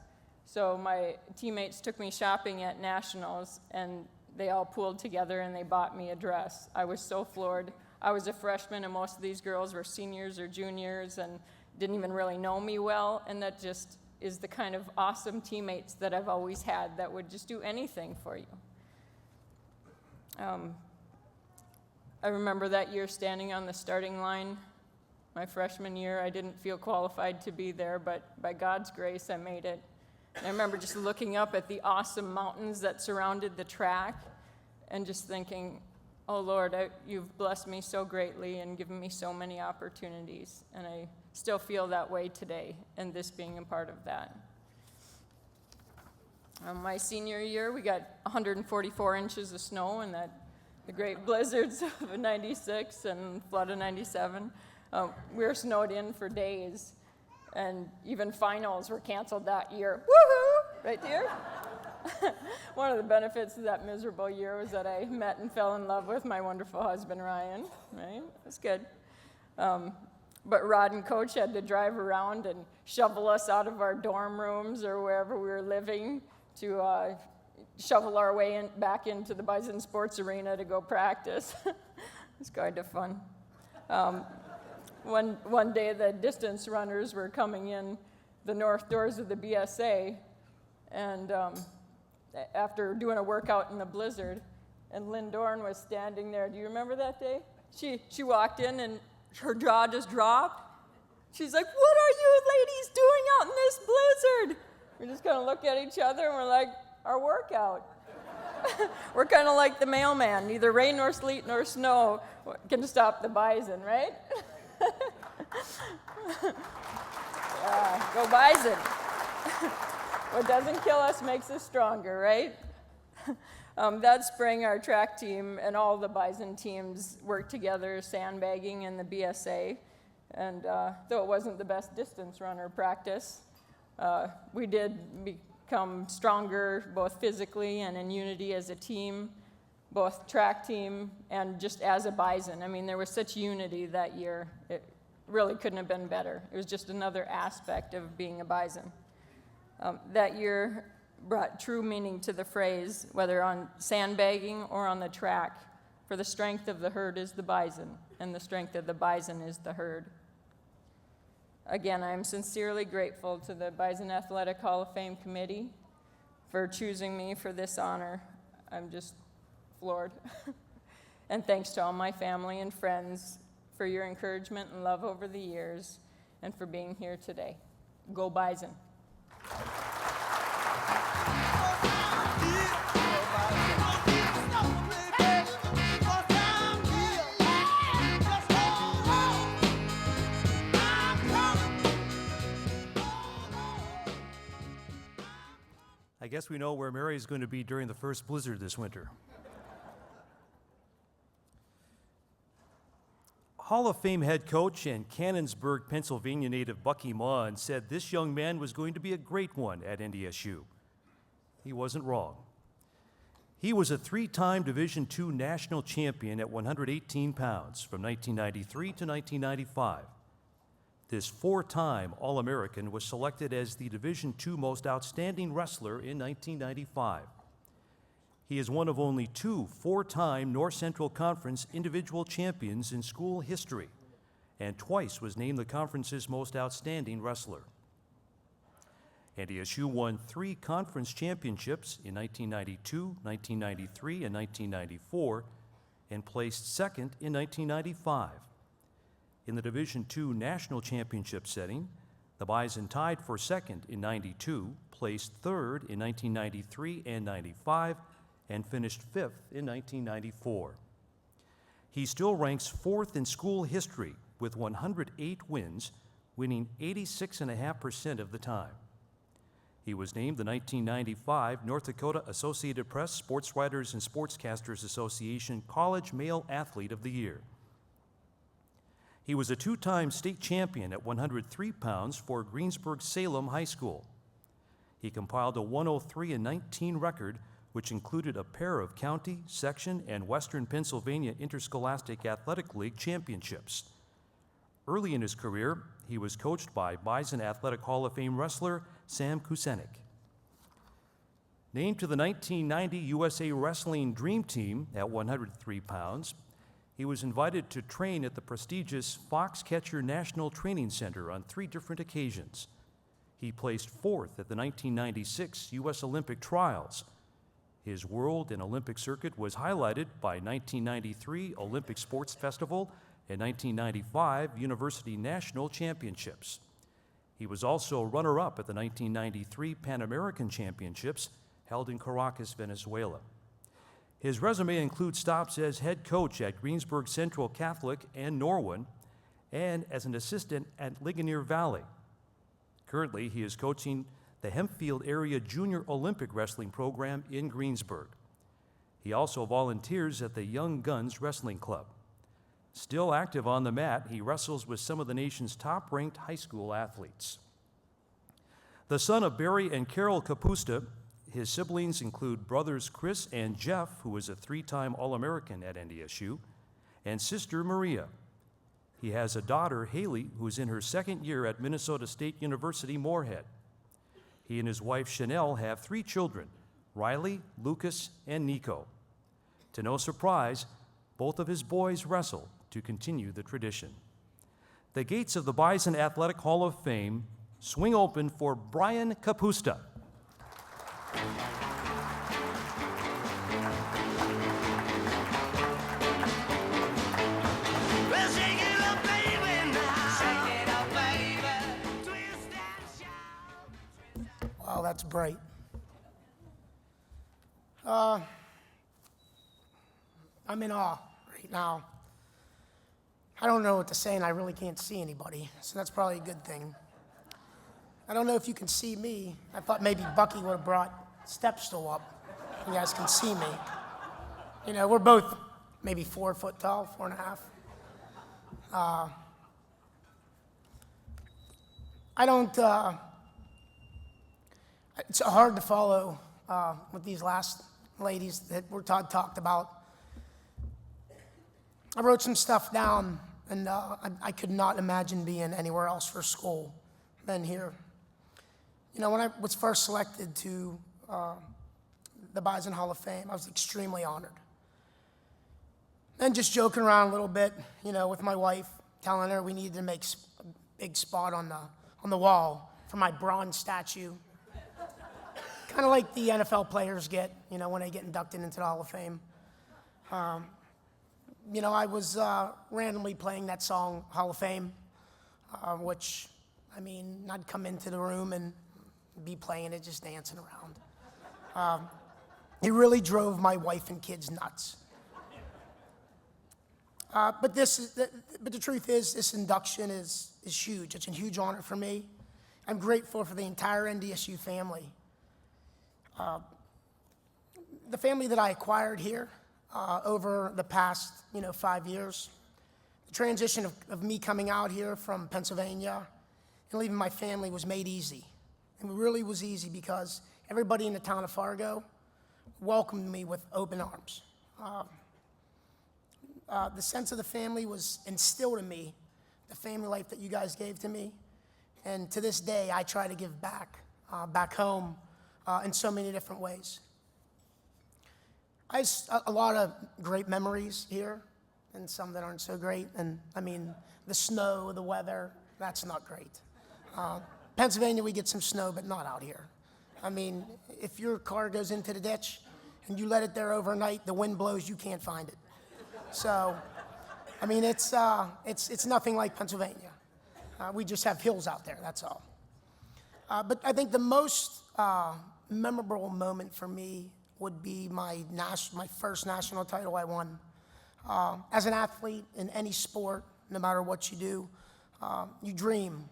So my teammates took me shopping at Nationals, and they all pooled together and they bought me a dress. I was so floored. I was a freshman, and most of these girls were seniors or juniors and didn't even really know me well, and that just is the kind of awesome teammates that I've always had that would just do anything for you. I remember that year standing on the starting line. My freshman year, I didn't feel qualified to be there, but by God's grace, I made it. And I remember just looking up at the awesome mountains that surrounded the track and just thinking, oh Lord, you've blessed me so greatly and given me so many opportunities. And I still feel that way today, and this being a part of that. My senior year, we got 144 inches of snow and the great blizzards of '96 and flood of '97. We were snowed in for days, and even finals were canceled that year. Woohoo! Right here. One of the benefits of that miserable year was that I met and fell in love with my wonderful husband, Ryan, right? That's good. But Rod and Coach had to drive around and shovel us out of our dorm rooms or wherever we were living to shovel our way back into the Bison Sports Arena to go practice. It's kind of fun. One day the distance runners were coming in the north doors of the BSA, and after doing a workout in the blizzard, and Lynn Dorn was standing there. Do you remember that day? She walked in and her jaw just dropped. She's like, "What are you ladies doing out in this blizzard?" We're just gonna look at each other and we're like, "Our workout." We're kind of like the mailman. Neither rain nor sleet nor snow can stop the Bison, right? Go Bison. What doesn't kill us makes us stronger, right? That spring, our track team and all the Bison teams worked together sandbagging in the BSA. And though it wasn't the best distance runner practice, we did become stronger both physically and in unity as a team, both track team and just as a Bison. I mean, there was such unity that year. It really couldn't have been better. It was just another aspect of being a Bison. That year brought true meaning to the phrase, whether on sandbagging or on the track, for the strength of the herd is the Bison, and the strength of the Bison is the herd. Again, I am sincerely grateful to the Bison Athletic Hall of Fame Committee for choosing me for this honor. I'm just floored. And thanks to all my family and friends for your encouragement and love over the years, and for being here today. Go Bison. I guess we know where Mary's going to be during the first blizzard this winter. Hall of Fame head coach and Canonsburg, Pennsylvania native Bucky Mon said this young man was going to be a great one at NDSU. He wasn't wrong. He was a three-time Division II national champion at 118 pounds from 1993 to 1995. This four-time All-American was selected as the Division II most outstanding wrestler in 1995. He is one of only two four-time North Central Conference individual champions in school history, and twice was named the conference's most outstanding wrestler. NDSU won 3 conference championships in 1992, 1993, and 1994, and placed second in 1995. In the Division II national championship setting, the Bison tied for second in '92, placed third in 1993 and '95, and finished fifth in 1994. He still ranks fourth in school history with 108 wins, winning 86.5% of the time. He was named the 1995 North Dakota Associated Press Sports Writers and Sportscasters Association College Male Athlete of the Year. He was a 2-time state champion at 103 pounds for Greensburg-Salem High School. He compiled a 103-19 record, which included a pair of county, section, and Western Pennsylvania Interscholastic Athletic League championships. Early in his career, he was coached by Bison Athletic Hall of Fame wrestler Sam Kusenik. Named to the 1990 USA Wrestling Dream Team at 103 pounds, he was invited to train at the prestigious Foxcatcher National Training Center on 3 different occasions. He placed 4th at the 1996 U.S. Olympic Trials. His world and Olympic circuit was highlighted by 1993 Olympic Sports Festival and 1995 University National Championships. He was also runner-up at the 1993 Pan American Championships held in Caracas, Venezuela. His resume includes stops as head coach at Greensburg Central Catholic and Norwin, and as an assistant at Ligonier Valley. Currently, he is coaching the Hempfield Area Junior Olympic Wrestling Program in Greensburg. He also volunteers at the Young Guns Wrestling Club. Still active on the mat, he wrestles with some of the nation's top-ranked high school athletes. The son of Barry and Carol Kapusta, his siblings include brothers Chris and Jeff, who is a 3-time All-American at NDSU, and sister Maria. He has a daughter, Haley, who is in her 2nd year at Minnesota State University, Moorhead. He and his wife, Chanel, have 3 children, Riley, Lucas, and Nico. To no surprise, both of his boys wrestle to continue the tradition. The gates of the Bison Athletic Hall of Fame swing open for Brian Kapusta. Wow, that's bright. I'm in awe right now. I don't know what to say, and I really can't see anybody, so that's probably a good thing. I don't know if you can see me. I thought maybe Bucky would have brought step stool up. You guys can see me. You know, we're both maybe 4 foot tall, 4.5. I don't, it's hard to follow with these last ladies that were talked about. I wrote some stuff down, and I could not imagine being anywhere else for school than here. You know, when I was first selected to the Bison Hall of Fame, I was extremely honored. And just joking around a little bit, you know, with my wife, telling her we needed to make a big spot on the wall for my bronze statue. Kind of like the NFL players get, you know, when they get inducted into the Hall of Fame. You know, I was randomly playing that song, Hall of Fame, which, I mean, I'd come into the room and be playing it, just dancing around. It really drove my wife and kids nuts. But the truth is, this induction is huge. It's a huge honor for me. I'm grateful for the entire NDSU family. The family that I acquired here over the past, 5 years. The transition of me coming out here from Pennsylvania and leaving my family was made easy. And it really was easy because everybody in the town of Fargo welcomed me with open arms. The sense of the family was instilled in me, the family life that you guys gave to me. And to this day, I try to give back home in so many different ways. I have a lot of great memories here and some that aren't so great. And I mean, the snow, the weather, that's not great. Pennsylvania, we get some snow, but not out here. I mean, if your car goes into the ditch and you let it there overnight, the wind blows, you can't find it. So, I mean, it's nothing like Pennsylvania. We just have hills out there, that's all. But I think the most memorable moment for me would be my first national title I won. As an athlete in any sport, no matter what you do, you dream.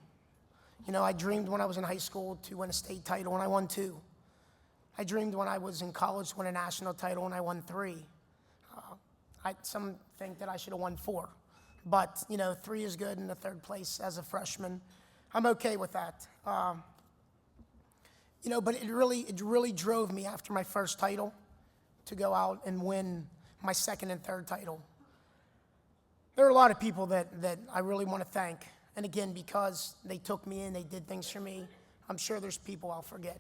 I dreamed when I was in high school to win a state title, and I won 2. I dreamed when I was in college to win a national title, and I won 3. Some think that I should have won 4. But, 3 is good, and the 3rd place as a freshman, I'm okay with that. But it really drove me after my first title to go out and win my 2nd and 3rd title. There are a lot of people that I really want to thank. And again, because they took me in, they did things for me, I'm sure there's people I'll forget.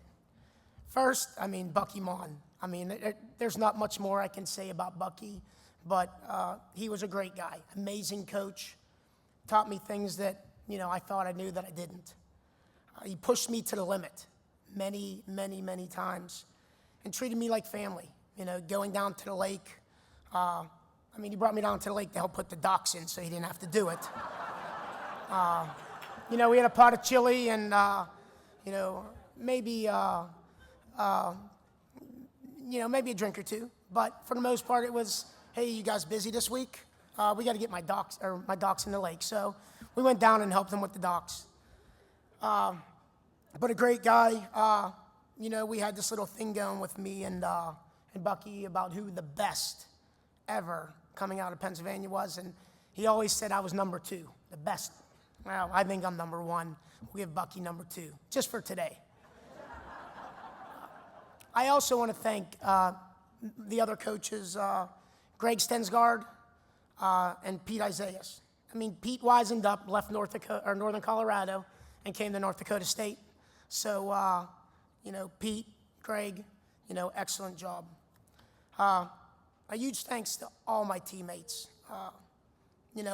First, I mean, Bucky Mon. I mean, there's not much more I can say about Bucky, but he was a great guy, amazing coach, taught me things that, I thought I knew that I didn't. He pushed me to the limit many, many, many times and treated me like family, going down to the lake. He brought me down to the lake to help put the docks in so he didn't have to do it. We had a pot of chili and, maybe maybe a drink or two. But for the most part, it was, hey, you guys busy this week? We got to get my docks in the lake. So we went down and helped him with the docks. But a great guy. We had this little thing going with me and Bucky about who the best ever coming out of Pennsylvania was. And he always said I was number 2, the best. Well, I think I'm number 1. We'll give Bucky number 2, just for today. I also want to thank the other coaches, Greg Stensgaard and Pete Isaias. Pete wisened up, left Northern Colorado, and came to North Dakota State. So, Pete, Greg, excellent job. A huge thanks to all my teammates.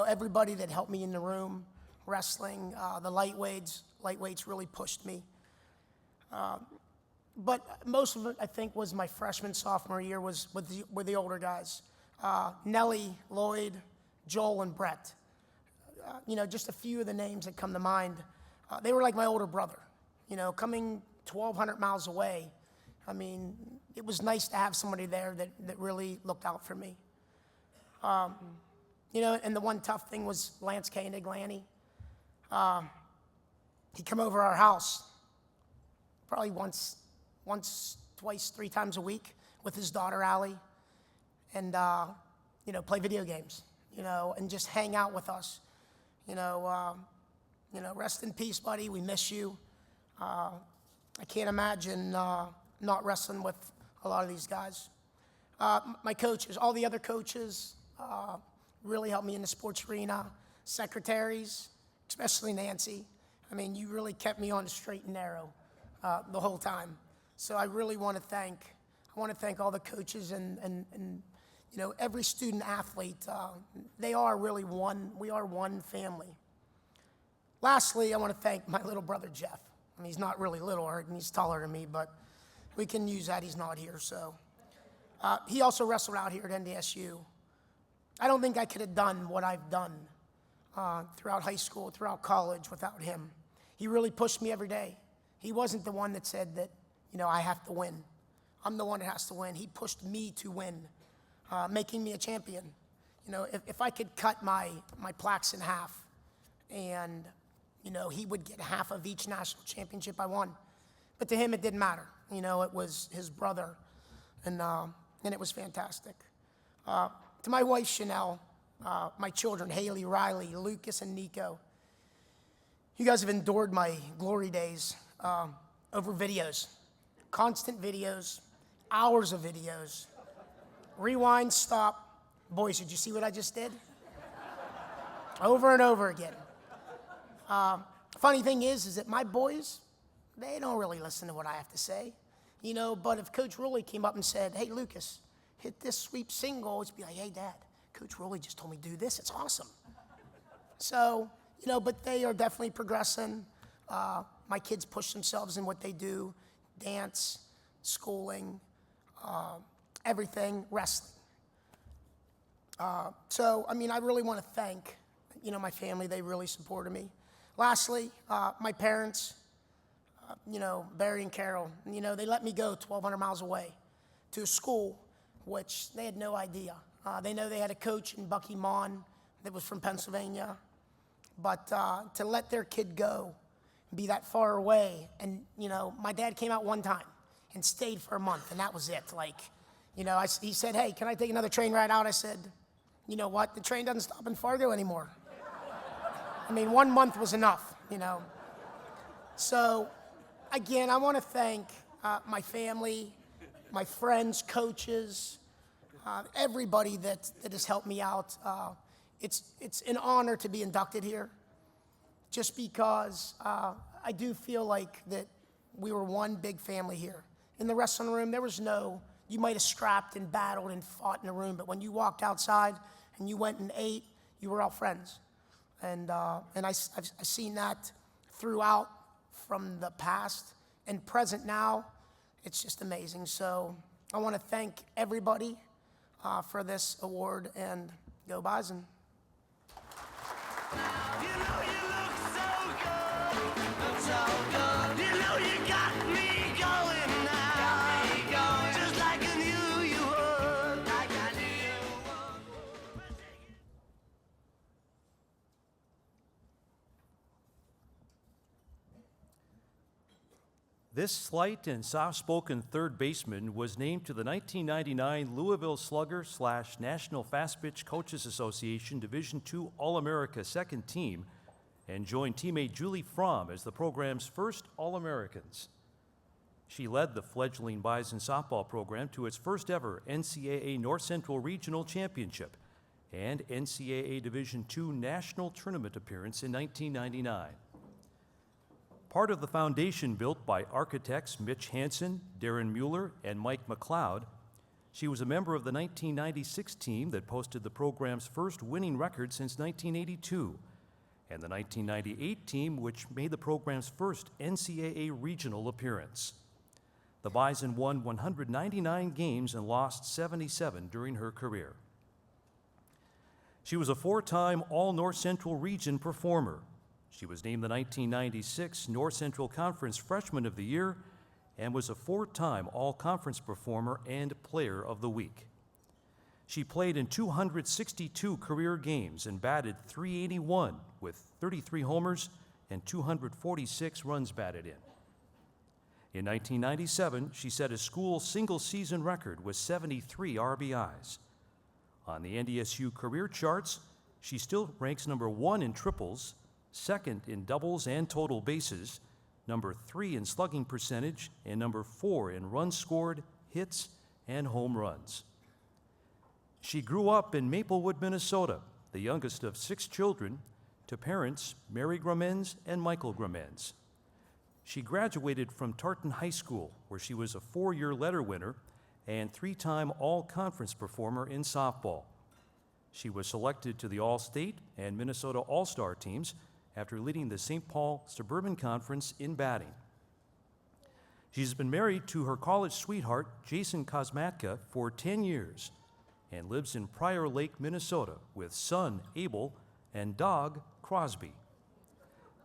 Everybody that helped me in the room, wrestling, the lightweights really pushed me. But most of it, I think, was my freshman, sophomore year was with the older guys. Nelly, Lloyd, Joel, and Brett. Just a few of the names that come to mind. They were like my older brother. Coming 1,200 miles away, it was nice to have somebody there that really looked out for me. And the one tough thing was Lance Koenig, Lanny. He'd come over our house probably once, twice, 3 times a week with his daughter, Allie, and, play video games, and just hang out with us. Rest in peace, buddy. We miss you. I can't imagine not wrestling with a lot of these guys. My coaches, all the other coaches, really helped me in the sports arena. Secretaries, especially Nancy. You really kept me on the straight and narrow the whole time. So I really want to thank all the coaches and every student athlete. They are really we are one family. Lastly, I want to thank my little brother, Jeff. He's not really little, and he's taller than me, but we can use that. He's not here, so. He also wrestled out here at NDSU. I don't think I could have done what I've done throughout high school, throughout college without him. He really pushed me every day. He wasn't the one that said that, I have to win. I'm the one that has to win. He pushed me to win, making me a champion. If I could cut my plaques in half and, he would get half of each national championship I won. But to him, it didn't matter. It was his brother, and it was fantastic. To my wife, Chanel, my children, Haley, Riley, Lucas, and Nico, you guys have endured my glory days over videos, constant videos, hours of videos, rewind, stop. Boys, did you see what I just did? Over and over again. Funny thing is that my boys, they don't really listen to what I have to say, but if Coach Rowley came up and said, hey, Lucas, hit this sweep single, it's be like, hey, Dad, Coach Rowley just told me to do this. It's awesome. So, but they are definitely progressing. My kids push themselves in what they do, dance, schooling, everything, wrestling. So, I really want to thank, my family. They really supported me. Lastly, my parents, Barry and Carol, they let me go 1,200 miles away to a school which they had no idea. They know they had a coach in Bucky Mon that was from Pennsylvania, but to let their kid go, be that far away, and my dad came out one time and stayed for a month, and that was it. He said, hey, can I take another train ride out? I said, you know what, the train doesn't stop in Fargo anymore. 1 month was enough, So, again, I want to thank my family, my friends, coaches, everybody that has helped me out. It's an honor to be inducted here, just because I do feel like that we were one big family here in the wrestling room, there was no, you might have scrapped and battled and fought in the room, but when you walked outside and you went and ate, you were all friends. And I've seen that throughout from the past and present now. It's just amazing. So I want to thank everybody for this award, and go Bison. You know you look so good, so good. You know you got me going now, just like I knew you would, like I knew you would. This slight and soft-spoken third baseman was named to the 1999 Louisville Slugger / National Fast Pitch Coaches Association Division II All-America second team and joined teammate Julie Fromm as the program's first All-Americans. She led the fledgling Bison softball program to its first ever NCAA North Central Regional Championship and NCAA Division II National Tournament appearance in 1999. Part of the foundation built by architects Mitch Hansen, Darren Mueller, and Mike McLeod, she was a member of the 1996 team that posted the program's first winning record since 1982, and the 1998 team which made the program's first NCAA regional appearance. The Bison won 199 games and lost 77 during her career. She was a four-time All-North Central Region performer. She was named the 1996 North Central Conference Freshman of the Year and was a four-time All-Conference Performer and Player of the Week. She played in 262 career games and batted .381 with 33 homers and 246 runs batted in. In 1997, she set a school single-season record with 73 RBIs. On the NDSU career charts, she still ranks number 1 in triples, second in doubles and total bases, number 3 in slugging percentage, and number 4 in runs scored, hits, and home runs. She grew up in Maplewood, Minnesota, the youngest of 6 children, to parents Mary Gramenz and Michael Gramenz. She graduated from Tartan High School, where she was a 4-year letter winner and 3-time all-conference performer in softball. She was selected to the All-State and Minnesota All-Star teams after leading the St. Paul Suburban Conference in batting. She's been married to her college sweetheart, Jason Kosmatka, for 10 years and lives in Prior Lake, Minnesota, with son, Abel, and dog, Crosby.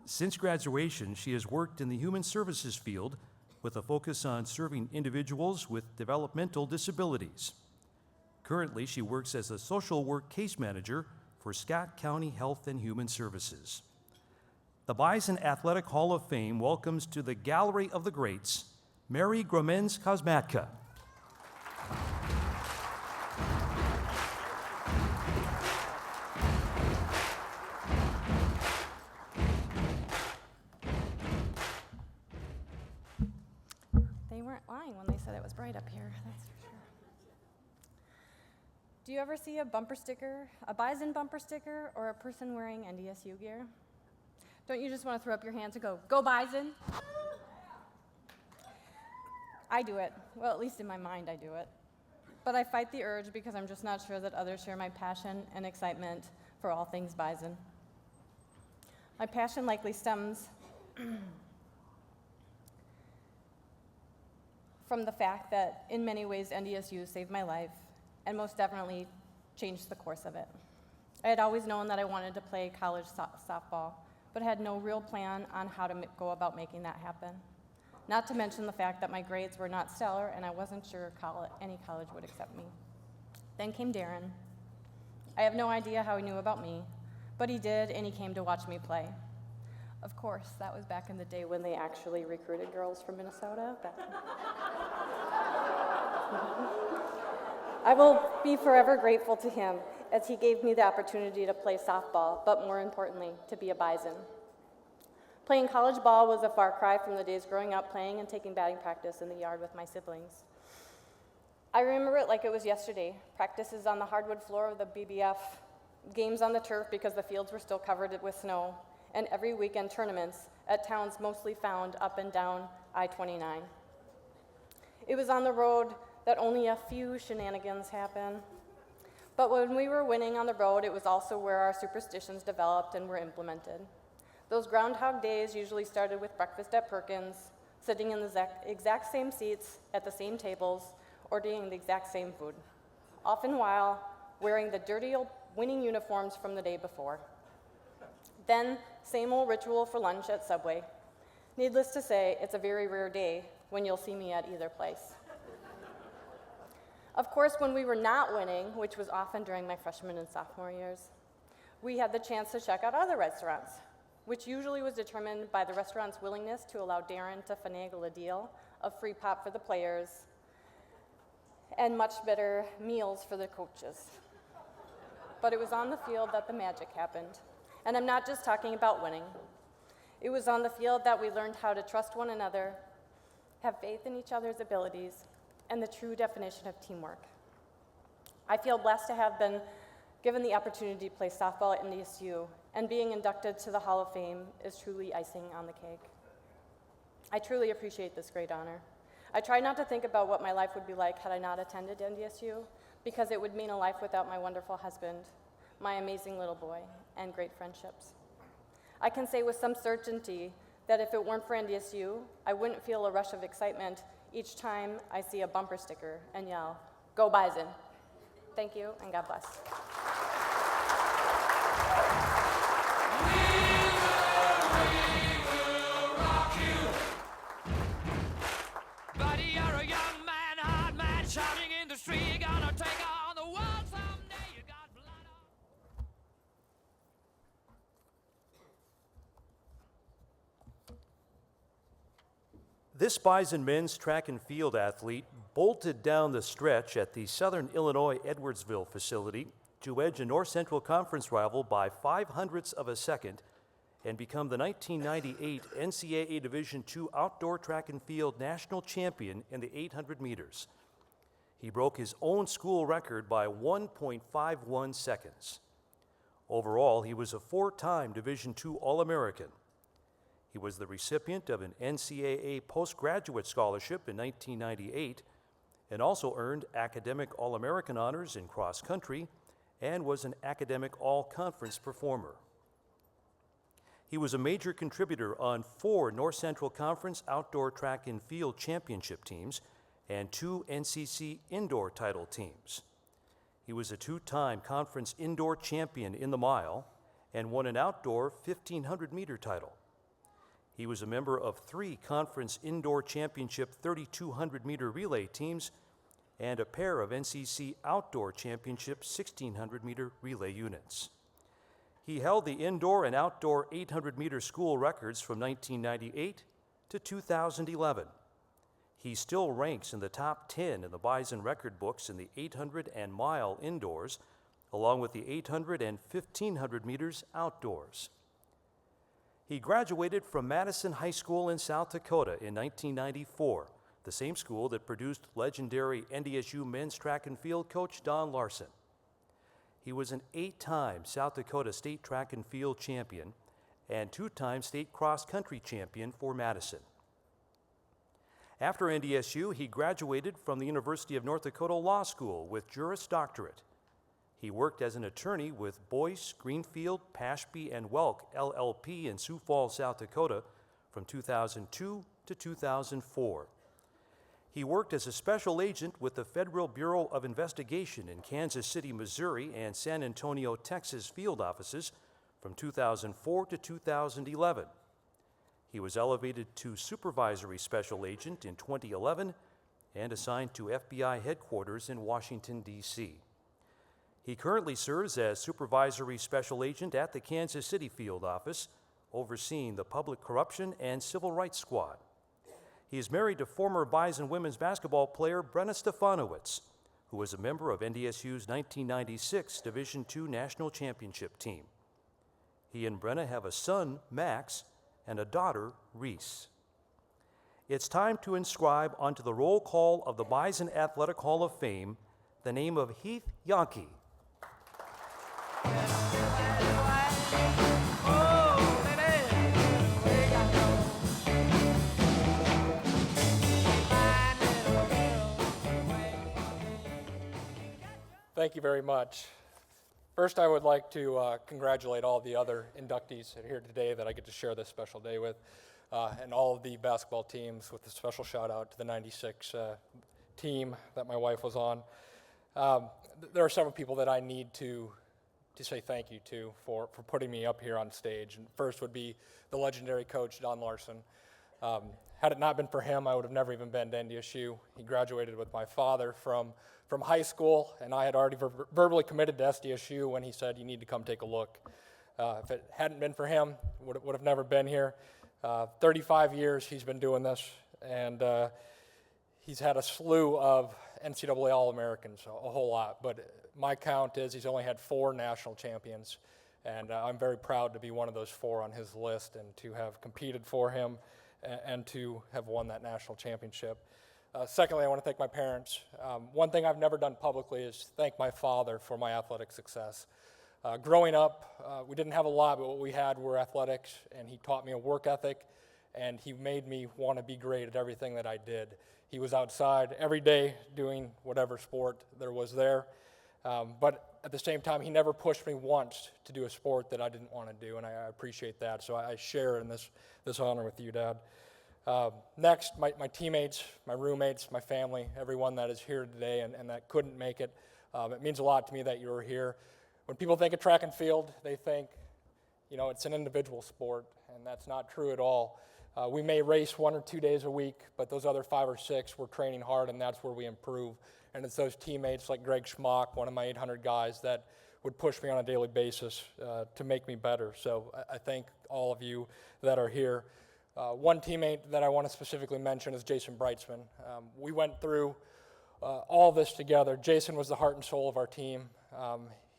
Since graduation, she has worked in the human services field with a focus on serving individuals with developmental disabilities. Currently, she works as a social work case manager for Scott County Health and Human Services. The Bison Athletic Hall of Fame welcomes to the Gallery of the Greats, Mary Gramenz Kosmatka. They weren't lying when they said it was bright up here, that's for sure. Do you ever see a bumper sticker, a Bison bumper sticker, or a person wearing NDSU gear? Don't you just want to throw up your hands and go Bison? I do it. Well, at least in my mind, I do it. But I fight the urge because I'm just not sure that others share my passion and excitement for all things Bison. My passion likely stems from the fact that in many ways NDSU saved my life and most definitely changed the course of it. I had always known that I wanted to play college softball, but had no real plan on how to go about making that happen. Not to mention the fact that my grades were not stellar and I wasn't sure any college would accept me. Then came Darren. I have no idea how he knew about me, but he did, and he came to watch me play. Of course, that was back in the day when they actually recruited girls from Minnesota. I will be forever grateful to him as he gave me the opportunity to play softball, but more importantly, to be a Bison. Playing college ball was a far cry from the days growing up playing and taking batting practice in the yard with my siblings. I remember it like it was yesterday. Practices on the hardwood floor of the BBF, games on the turf because the fields were still covered with snow, and every weekend tournaments at towns mostly found up and down I-29. It was on the road that only a few shenanigans happen. But when we were winning on the road, it was also where our superstitions developed and were implemented. Those Groundhog Days usually started with breakfast at Perkins, sitting in the exact same seats at the same tables, ordering the exact same food, often while wearing the dirty old winning uniforms from the day before. Then, same old ritual for lunch at Subway. Needless to say, it's a very rare day when you'll see me at either place. Of course, when we were not winning, which was often during my freshman and sophomore years, we had the chance to check out other restaurants, which usually was determined by the restaurant's willingness to allow Darren to finagle a deal of free pop for the players and much better meals for the coaches. But it was on the field that the magic happened. And I'm not just talking about winning. It was on the field that we learned how to trust one another, have faith in each other's abilities, and the true definition of teamwork. I feel blessed to have been given the opportunity to play softball at NDSU, and being inducted to the Hall of Fame is truly icing on the cake. I truly appreciate this great honor. I try not to think about what my life would be like had I not attended NDSU, because it would mean a life without my wonderful husband, my amazing little boy, and great friendships. I can say with some certainty that if it weren't for NDSU, I wouldn't feel a rush of excitement each time I see a bumper sticker and yell, "Go Bison." Thank you, and God bless. Buddy, you're a young man, hard man, shouting in the street. You're gonna take on the world someday. You got blood on. This Bison men's track and field athlete bolted down the stretch at the Southern Illinois Edwardsville facility to edge a North Central Conference rival by 0.05 of a second and become the 1998 NCAA Division II outdoor track and field national champion in the 800 meters. He broke his own school record by 1.51 seconds. Overall, he was a 4-time Division II All-American. He was the recipient of an NCAA postgraduate scholarship in 1998 and also earned academic All-American honors in cross country and was an academic all-conference performer. He was a major contributor on 4 North Central Conference outdoor track and field championship teams and 2 NCC indoor title teams. He was a 2-time conference indoor champion in the mile and won an outdoor 1,500-meter title. He was a member of 3 conference indoor championship 3,200-meter relay teams and a pair of NCC outdoor championship 1,600-meter relay units. He held the indoor and outdoor 800-meter school records from 1998 to 2011. He still ranks in the top 10 in the Bison record books in the 800 and mile indoors, along with the 800 and 1,500 meters outdoors. He graduated from Madison High School in South Dakota in 1994, the same school that produced legendary NDSU men's track and field coach Don Larson. He was an 8-time South Dakota State track and field champion and 2-time state cross-country champion for Madison. After NDSU, he graduated from the University of North Dakota Law School with Juris Doctorate. He worked as an attorney with Boyce, Greenfield, Pashby, and Welk LLP in Sioux Falls, South Dakota from 2002 to 2004. He worked as a special agent with the Federal Bureau of Investigation in Kansas City, Missouri, and San Antonio, Texas field offices from 2004 to 2011. He was elevated to supervisory special agent in 2011 and assigned to FBI headquarters in Washington, D.C. He currently serves as supervisory special agent at the Kansas City field office, overseeing the Public Corruption and Civil Rights Squad. He is married to former Bison women's basketball player Brenna Stefanowicz, who was a member of NDSU's 1996 Division II National Championship team. He and Brenna have a son, Max, and a daughter, Reese. It's time to inscribe onto the roll call of the Bison Athletic Hall of Fame the name of Heith Janke. Thank you very much. First, I would like to congratulate all the other inductees that are here today that I get to share this special day with, and all of the basketball teams, with a special shout out to the 96 team that my wife was on. There are several people that I need to say thank you to for putting me up here on stage. And first would be the legendary coach, Don Larson. Had it not been for him, I would have never even been to NDSU. He graduated with my father from high school, and I had already verbally committed to SDSU when he said, you need to come take a look. If it hadn't been for him, would have never been here. 35 years he's been doing this, and he's had a slew of NCAA All-Americans, a whole lot, but my count is he's only had 4 national champions, and I'm very proud to be one of those 4 on his list and to have competed for him and to have won that national championship. Secondly, I want to thank my parents. One thing I've never done publicly is thank my father for my athletic success. Growing up, we didn't have a lot, but what we had were athletics, and he taught me a work ethic, and he made me want to be great at everything that I did. He was outside every day doing whatever sport there was there, but at the same time, he never pushed me once to do a sport that I didn't want to do, and I appreciate that, so I share in this honor with you, Dad. Next, my teammates, my roommates, my family, everyone that is here today and that couldn't make it. It means a lot to me that you're here. When people think of track and field, they think, it's an individual sport, and that's not true at all. We may race 1 or 2 days a week, but those other 5 or 6, we're training hard, and that's where we improve. And it's those teammates like Greg Schmock, one of my 800 guys, that would push me on a daily basis to make me better. So I thank all of you that are here. One teammate that I want to specifically mention is Jason Brightsman. We went through all this together. Jason was the heart and soul of our team.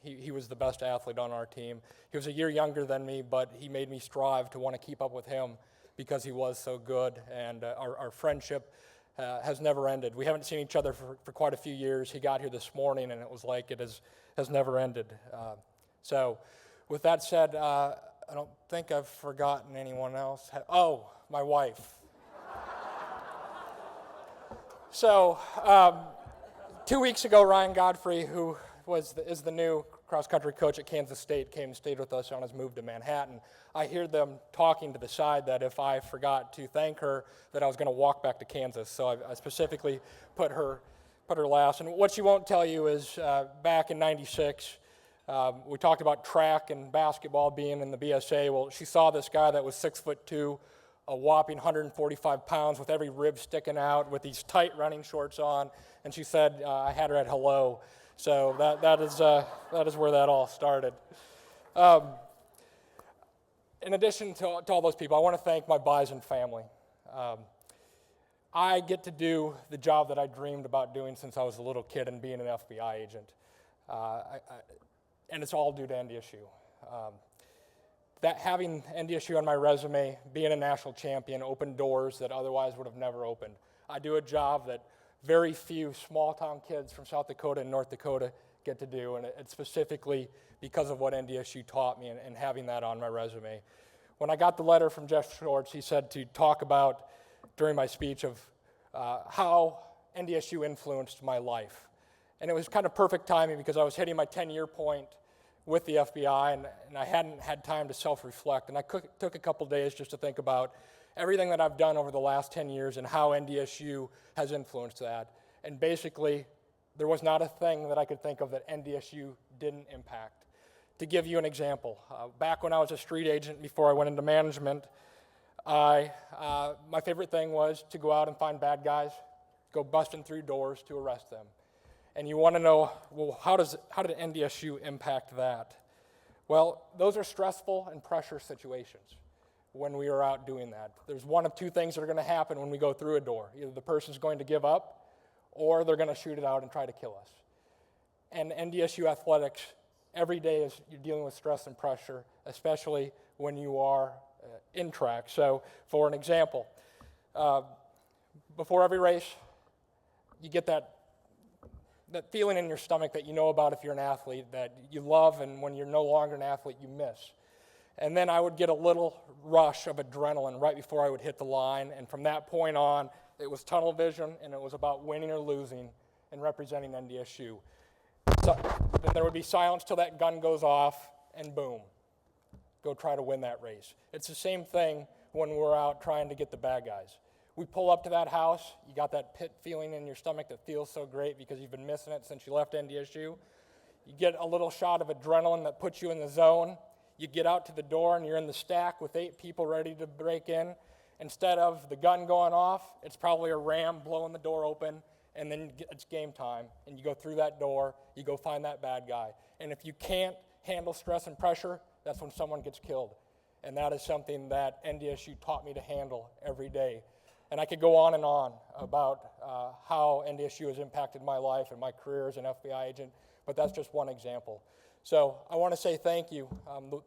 He was the best athlete on our team. He was a year younger than me, but he made me strive to want to keep up with him because he was so good, and our friendship has never ended. We haven't seen each other for quite a few years. He got here this morning, and it was like it has never ended. So with that said, I don't think I've forgotten anyone else. Oh, my wife. So 2 weeks ago, Ryan Godfrey, who is the new cross-country coach at Kansas State, came and stayed with us on his move to Manhattan. I hear them talking to the side that if I forgot to thank her, that I was going to walk back to Kansas. So I specifically put her last. And what she won't tell you is back in '96, we talked about track and basketball being in the BSA. Well, she saw this guy that was 6'2", a whopping 145 pounds with every rib sticking out with these tight running shorts on, and she said I had her at hello. So that is where that all started. In addition to all those people, I want to thank my Bison family. I get to do the job that I dreamed about doing since I was a little kid and being an FBI agent. And it's all due to NDSU. That having NDSU on my resume, being a national champion, opened doors that otherwise would have never opened. I do a job that very few small-town kids from South Dakota and North Dakota get to do, and it's specifically because of what NDSU taught me and having that on my resume. When I got the letter from Jeff Schwartz, he said to talk about, during my speech, of how NDSU influenced my life. And it was kind of perfect timing because I was hitting my 10-year point with the FBI, and I hadn't had time to self-reflect. And I took a couple days just to think about everything that I've done over the last 10 years and how NDSU has influenced that. And basically, there was not a thing that I could think of that NDSU didn't impact. To give you an example, back when I was a street agent before I went into management, my favorite thing was to go out and find bad guys, go busting through doors to arrest them. And you want to know, well, how did NDSU impact that? Well, those are stressful and pressure situations when we are out doing that. There's one of two things that are going to happen when we go through a door. Either the person's going to give up, or they're going to shoot it out and try to kill us. And NDSU athletics, every day you're dealing with stress and pressure, especially when you are in track. So for an example, before every race, you get that feeling in your stomach that you know about if you're an athlete, that you love, and when you're no longer an athlete, you miss. And then I would get a little rush of adrenaline right before I would hit the line, and from that point on, it was tunnel vision, and it was about winning or losing and representing NDSU. then there would be silence till that gun goes off, and boom, go try to win that race. It's the same thing when we're out trying to get the bad guys. We pull up to that house, you got that pit feeling in your stomach that feels so great because you've been missing it since you left NDSU. You get a little shot of adrenaline that puts you in the zone. You get out to the door and you're in the stack with 8 people ready to break in. Instead of the gun going off, it's probably a ram blowing the door open, and then it's game time, and you go through that door, you go find that bad guy. And if you can't handle stress and pressure, that's when someone gets killed. And that is something that NDSU taught me to handle every day. And I could go on and on about how NDSU has impacted my life and my career as an FBI agent, but that's just one example. So I want to say thank you.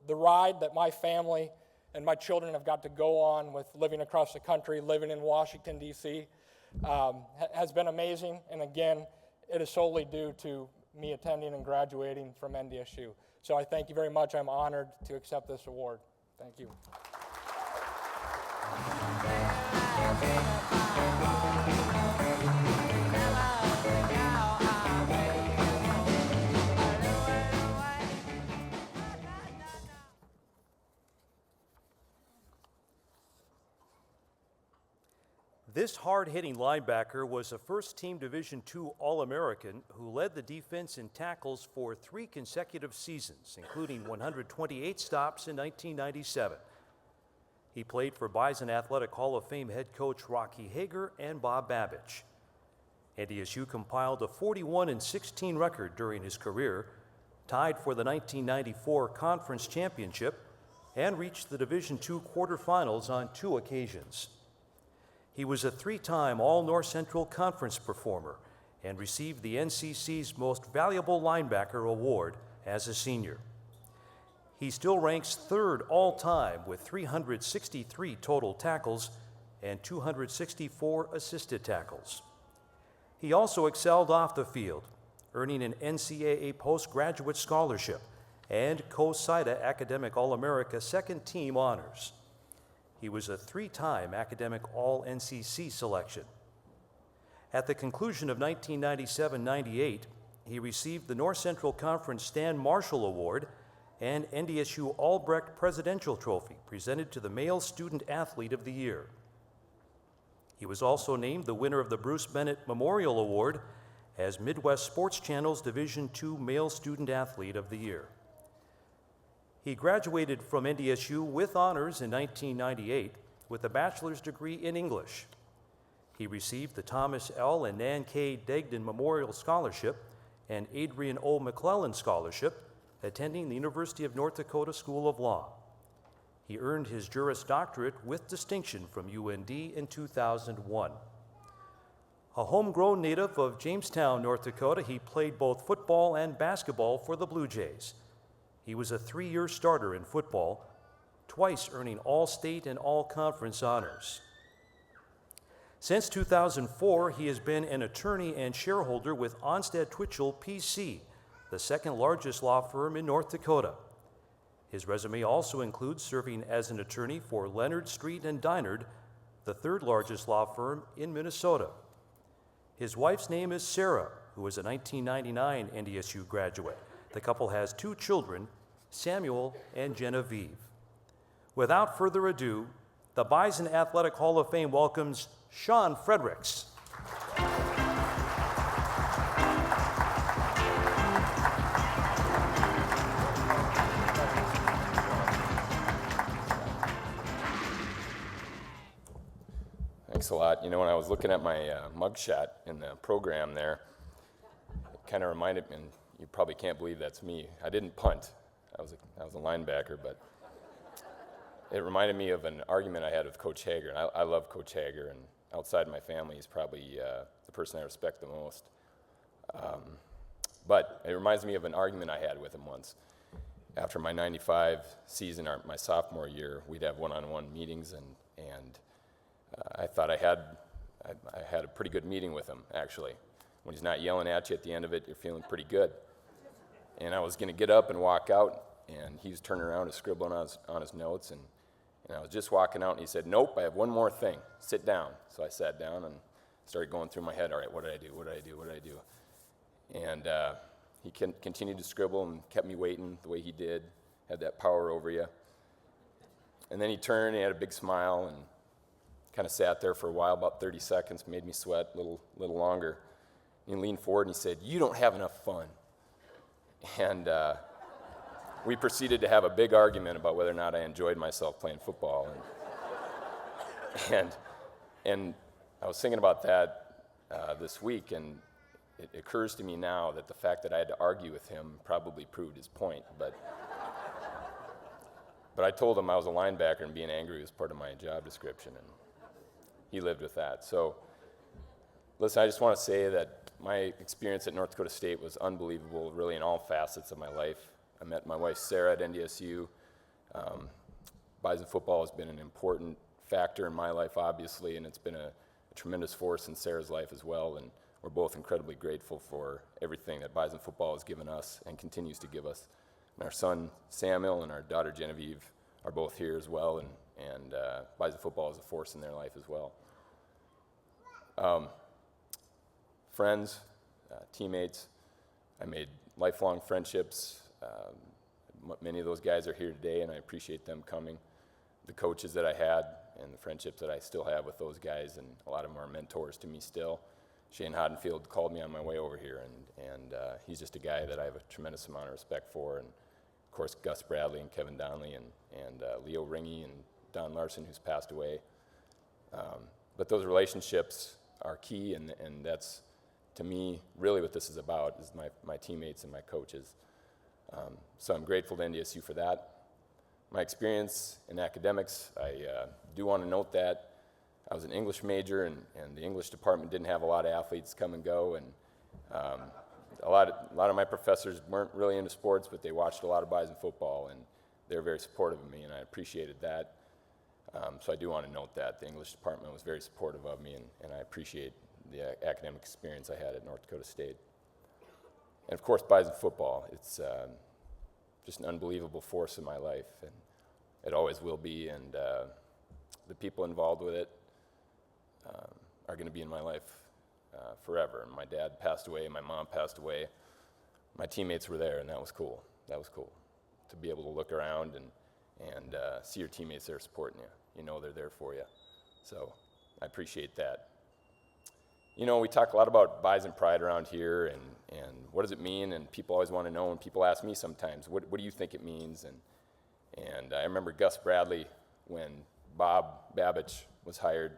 The ride that my family and my children have got to go on with living across the country, living in Washington, D.C., has been amazing. And again, it is solely due to me attending and graduating from NDSU. So I thank you very much. I'm honored to accept this award. Thank you. This hard-hitting linebacker was a first-team Division II All-American who led the defense in tackles for 3 consecutive seasons, including 128 stops in 1997. He played for Bison Athletic Hall of Fame head coach Rocky Hager and Bob Babich. NDSU compiled a 41-16 record during his career, tied for the 1994 conference championship, and reached the Division II quarterfinals on 2 occasions. He was a 3-time All-North Central Conference performer and received the NCC's Most Valuable Linebacker Award as a senior. He still ranks 3rd all-time with 363 total tackles and 264 assisted tackles. He also excelled off the field, earning an NCAA postgraduate scholarship and COSIDA Academic All-America second-team honors. He was a 3-time Academic All-NCC selection. At the conclusion of 1997-98, he received the North Central Conference Stan Marshall Award and NDSU Albrecht Presidential Trophy, presented to the Male Student Athlete of the Year. He was also named the winner of the Bruce Bennett Memorial Award as Midwest Sports Channel's Division II Male Student Athlete of the Year. He graduated from NDSU with honors in 1998 with a bachelor's degree in English. He received the Thomas L. and Nan K. Degden Memorial Scholarship and Adrian O. McClellan Scholarship, attending the University of North Dakota School of Law. He earned his Juris Doctorate with distinction from UND in 2001. A homegrown native of Jamestown, North Dakota, he played both football and basketball for the Blue Jays. He was a 3-year starter in football, twice earning All-State and All-Conference honors. Since 2004, he has been an attorney and shareholder with Onstead Twitchell PC, the 2nd largest law firm in North Dakota. His resume also includes serving as an attorney for Leonard Street and Dynard, the 3rd largest law firm in Minnesota. His wife's name is Sarah, who is a 1999 NDSU graduate. The couple has 2 children, Samuel and Genevieve. Without further ado, the Bison Athletic Hall of Fame welcomes Sean Fredricks. Thanks a lot. You know, when I was looking at my mugshot in the program there, it kind of reminded me, and you probably can't believe that's me. I didn't punt. I was a linebacker, but it reminded me of an argument I had with Coach Hager. And I love Coach Hager, and outside my family, he's probably the person I respect the most. But it reminds me of an argument I had with him once. After my 95 season, my sophomore year, we'd have one-on-one meetings, and I thought I had a pretty good meeting with him, actually. When he's not yelling at you at the end of it, you're feeling pretty good. And I was going to get up and walk out, and he was turning around and scribbling on his notes, and I was just walking out, and he said, "Nope, I have one more thing. Sit down." So I sat down and started going through my head, all right, what did I do? And he continued to scribble and kept me waiting the way he did, had that power over you. And then he turned and he had a big smile and kind of sat there for a while, about 30 seconds, made me sweat a little longer. He leaned forward and he said, "You don't have enough fun." And we proceeded to have a big argument about whether or not I enjoyed myself playing football. And I was thinking about that this week, and it occurs to me now that the fact that I had to argue with him probably proved his point. But I told him I was a linebacker and being angry was part of my job description, and he lived with that. So, listen, I just want to say that my experience at North Dakota State was unbelievable, really in all facets of my life. I met my wife Sarah at NDSU. Bison football has been an important factor in my life, obviously, and it's been a tremendous force in Sarah's life as well, and we're both incredibly grateful for everything that Bison football has given us and continues to give us. And our son Samuel and our daughter Genevieve are both here as well, and Bison football is a force in their life as well. Friends, teammates, I made lifelong friendships. Many of those guys are here today, and I appreciate them coming. The coaches that I had and the friendships that I still have with those guys, and a lot of them are mentors to me still. Shane Hoddenfield called me on my way over here, and he's just a guy that I have a tremendous amount of respect for. And of course, Gus Bradley and Kevin Donnelly and Leo Ringy and Don Larson, who's passed away. But those relationships are key, and that's, to me, really what this is about, is my teammates and my coaches. So I'm grateful to NDSU for that. My experience in academics, I do want to note that I was an English major, and the English department didn't have a lot of athletes come and go, and a lot of my professors weren't really into sports, but they watched a lot of Bison football, and they were very supportive of me, and I appreciated that. So I do want to note that the English department was very supportive of me, and I appreciate the academic experience I had at North Dakota State. And of course, Bison football, it's just an unbelievable force in my life, and it always will be, and the people involved with it are going to be in my life forever. And my dad passed away, my mom passed away, my teammates were there, and that was cool. That was cool, to be able to look around and see your teammates there supporting you. You know they're there for you. So I appreciate that. You know, we talk a lot about Bison pride around here, and what does it mean, and people always want to know, and people ask me sometimes, what do you think it means? And I remember Gus Bradley, when Bob Babich was hired,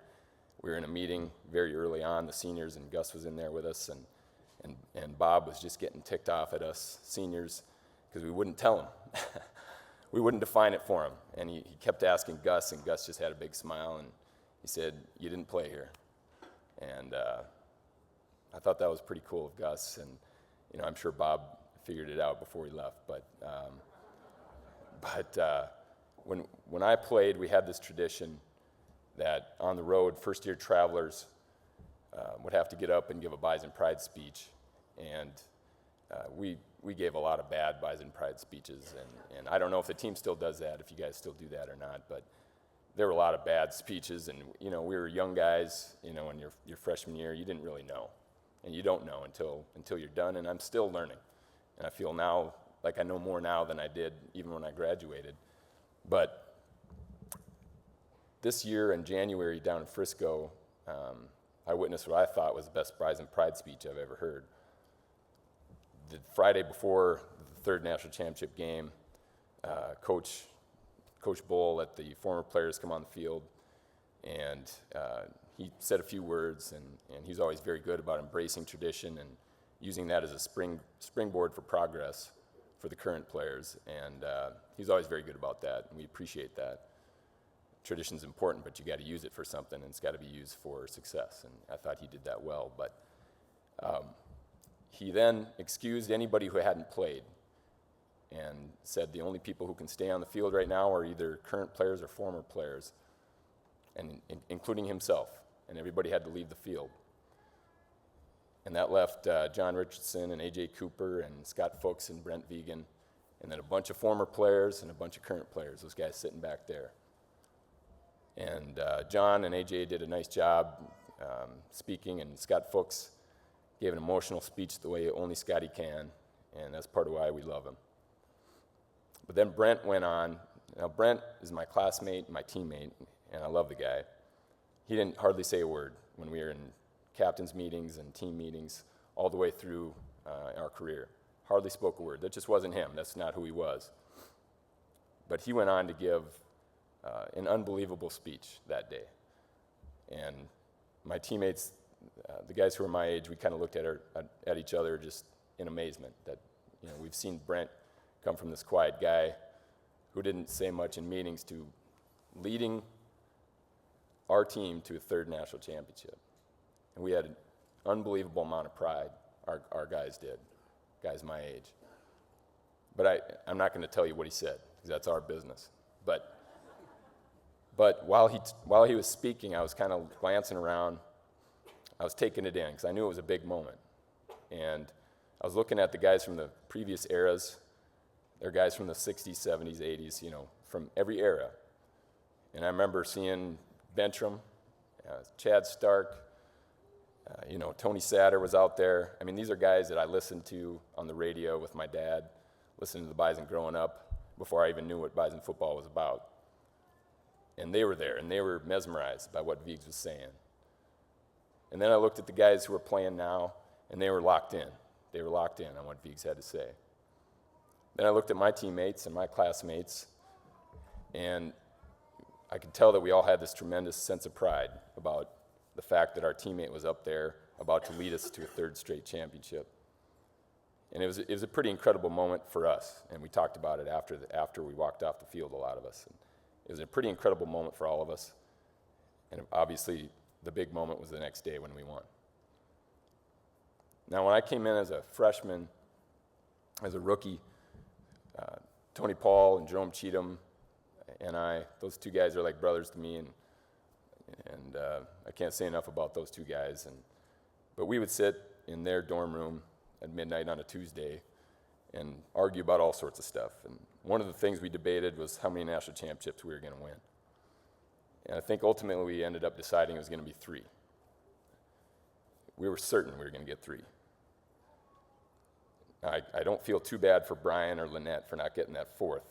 we were in a meeting very early on, the seniors, and Gus was in there with us, and Bob was just getting ticked off at us seniors because we wouldn't tell him. We wouldn't define it for him, and he kept asking Gus, and Gus just had a big smile, and he said, "You didn't play here." And I thought that was pretty cool of Gus, and you know, I'm sure Bob figured it out before he left. But when I played, we had this tradition that on the road, first-year travelers would have to get up and give a Bison Pride speech, and we gave a lot of bad Bison Pride speeches, and I don't know if the team still does that, if you guys still do that or not, but there were a lot of bad speeches, and you know, we were young guys, you know, in your freshman year, you didn't really know, and you don't know until you're done, and I'm still learning, and I feel now like I know more now than I did even when I graduated. But this year in January down in Frisco, I witnessed what I thought was the best Bison Pride speech I've ever heard. The Friday before the third national championship game, Coach Bull let the former players come on the field, and he said a few words, and he's always very good about embracing tradition and using that as a springboard for progress for the current players, and he's always very good about that, and we appreciate that. Tradition's important, but you got to use it for something, and it's got to be used for success, and I thought he did that well. But he then excused anybody who hadn't played and said the only people who can stay on the field right now are either current players or former players, and including himself, and everybody had to leave the field. And that left John Richardson and A.J. Cooper and Scott Fuchs and Brent Vegan, and then a bunch of former players and a bunch of current players, those guys sitting back there. And John and A.J. did a nice job speaking, and Scott Fuchs gave an emotional speech the way only Scotty can, and that's part of why we love him. But then Brent went on. Now, Brent is my classmate, my teammate, and I love the guy. He didn't hardly say a word when we were in captain's meetings and team meetings all the way through our career. Hardly spoke a word. That just wasn't him. That's not who he was. But he went on to give an unbelievable speech that day. And my teammates, the guys who are my age, we kind of looked at each other just in amazement that, we've seen Brent come from this quiet guy who didn't say much in meetings to leading our team to a third national championship. And we had an unbelievable amount of pride, our guys did, guys my age. But I'm not going to tell you what he said, because that's our business. But while he was speaking, I was kind of glancing around. I was taking it in, because I knew it was a big moment. And I was looking at the guys from the previous eras. They're guys from the 60s, 70s, 80s, from every era. And I remember seeing Bentram, Chad Stark, Tony Satter was out there. I mean, these are guys that I listened to on the radio with my dad, listening to the Bison growing up before I even knew what Bison football was about. And they were there, and they were mesmerized by what Viggs was saying. And then I looked at the guys who were playing now, and they were locked in. They were locked in on what Viggs had to say. Then I looked at my teammates and my classmates, and I could tell that we all had this tremendous sense of pride about the fact that our teammate was up there about to lead us to a third straight championship. And it was a pretty incredible moment for us, and we talked about it after we walked off the field, a lot of us. And it was a pretty incredible moment for all of us, and obviously the big moment was the next day when we won. Now, when I came in as a freshman, as a rookie, Tony Paul and Jerome Cheatham and those two guys are like brothers to me, and I can't say enough about those two guys. But we would sit in their dorm room at midnight on a Tuesday and argue about all sorts of stuff. And one of the things we debated was how many national championships we were going to win. And I think ultimately we ended up deciding it was going to be 3. We were certain we were going to get 3. I don't feel too bad for Brian or Lynette for not getting that 4th.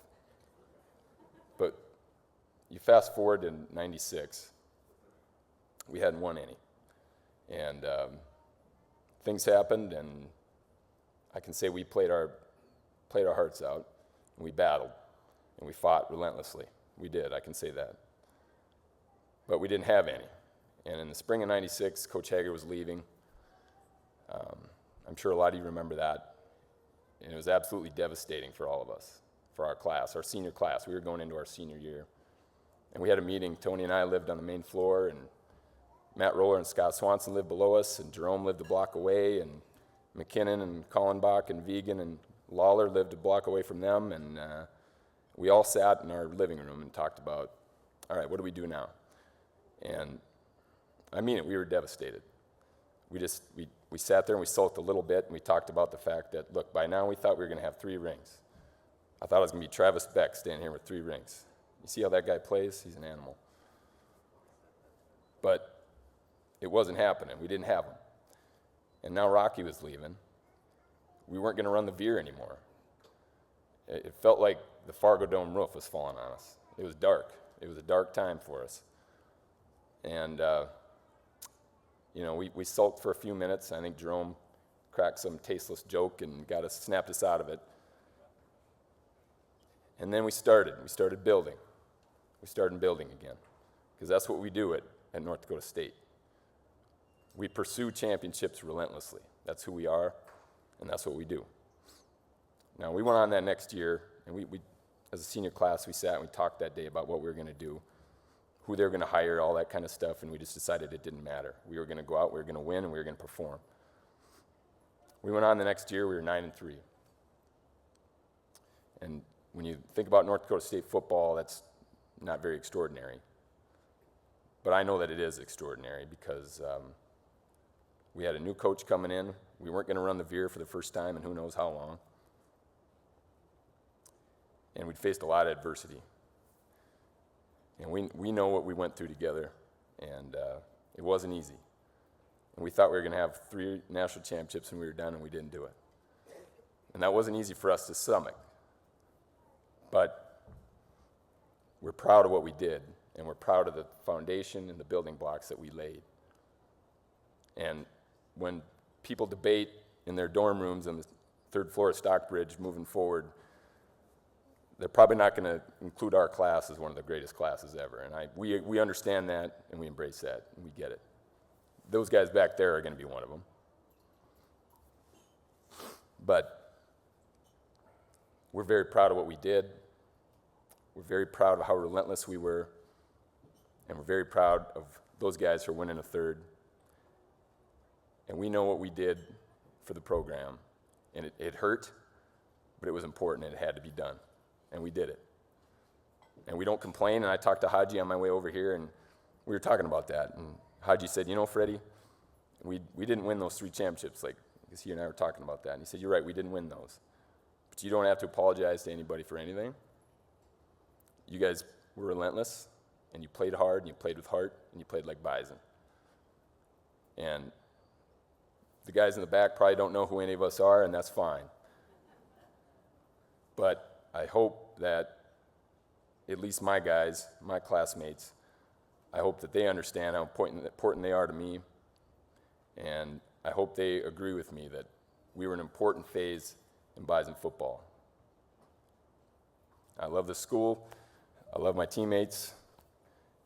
But you fast forward to 96, we hadn't won any. And things happened, and I can say we played our hearts out, and we battled, and we fought relentlessly. We did, I can say that. But we didn't have any. And in the spring of 96, Coach Hager was leaving. I'm sure a lot of you remember that. And it was absolutely devastating for all of us, for our class, our senior class. We were going into our senior year. And we had a meeting. Tony and I lived on the main floor, and Matt Roller and Scott Swanson lived below us, and Jerome lived a block away, and McKinnon and Collenbach and Vegan and Lawler lived a block away from them. And we all sat in our living room and talked about, all right, what do we do now? And I mean it, we were devastated. We sat there and we sulked a little bit, and we talked about the fact that, look, by now we thought we were going to have 3 rings. I thought it was going to be Travis Beck standing here with 3 rings. You see how that guy plays? He's an animal. But it wasn't happening. We didn't have him. And now Rocky was leaving. We weren't going to run the veer anymore. It felt like the Fargo Dome roof was falling on us. It was dark. It was a dark time for us. And we sulked for a few minutes. I think Jerome cracked some tasteless joke and snapped us out of it. And then we started building. We started building again, because that's what we do at North Dakota State. We pursue championships relentlessly. That's who we are, and that's what we do. Now, we went on that next year, and we as a senior class, we sat and we talked that day about what we were going to do, who they were going to hire, all that kind of stuff, and we just decided it didn't matter. We were going to go out, we were going to win, and we were going to perform. We went on the next year, we were 9-3. And when you think about North Dakota State football, that's not very extraordinary. But I know that it is extraordinary because we had a new coach coming in. We weren't going to run the veer for the first time in who knows how long. And we'd faced a lot of adversity. And we know what we went through together, and it wasn't easy. And we thought we were going to have 3 national championships, and we were done, and we didn't do it. And that wasn't easy for us to stomach. But we're proud of what we did, and we're proud of the foundation and the building blocks that we laid. And when people debate in their dorm rooms on the third floor of Stockbridge moving forward, they're probably not going to include our class as one of the greatest classes ever. And we understand that, and we embrace that, and we get it. Those guys back there are going to be one of them. But we're very proud of what we did. We're very proud of how relentless we were. And we're very proud of those guys for winning a third. And we know what we did for the program. And it hurt, but it was important and it had to be done. And we did it. And we don't complain. And I talked to Haji on my way over here, and we were talking about that. And Haji said, you know, Freddie, we didn't win those 3 championships. Like, because he and I were talking about that. And he said, you're right, we didn't win those. But you don't have to apologize to anybody for anything. You guys were relentless, and you played hard, and you played with heart, and you played like Bison. And the guys in the back probably don't know who any of us are, and that's fine. But I hope that at least my guys, my classmates, I hope that they understand how important they are to me, and I hope they agree with me that we were an important phase in Bison football. I love the school, I love my teammates,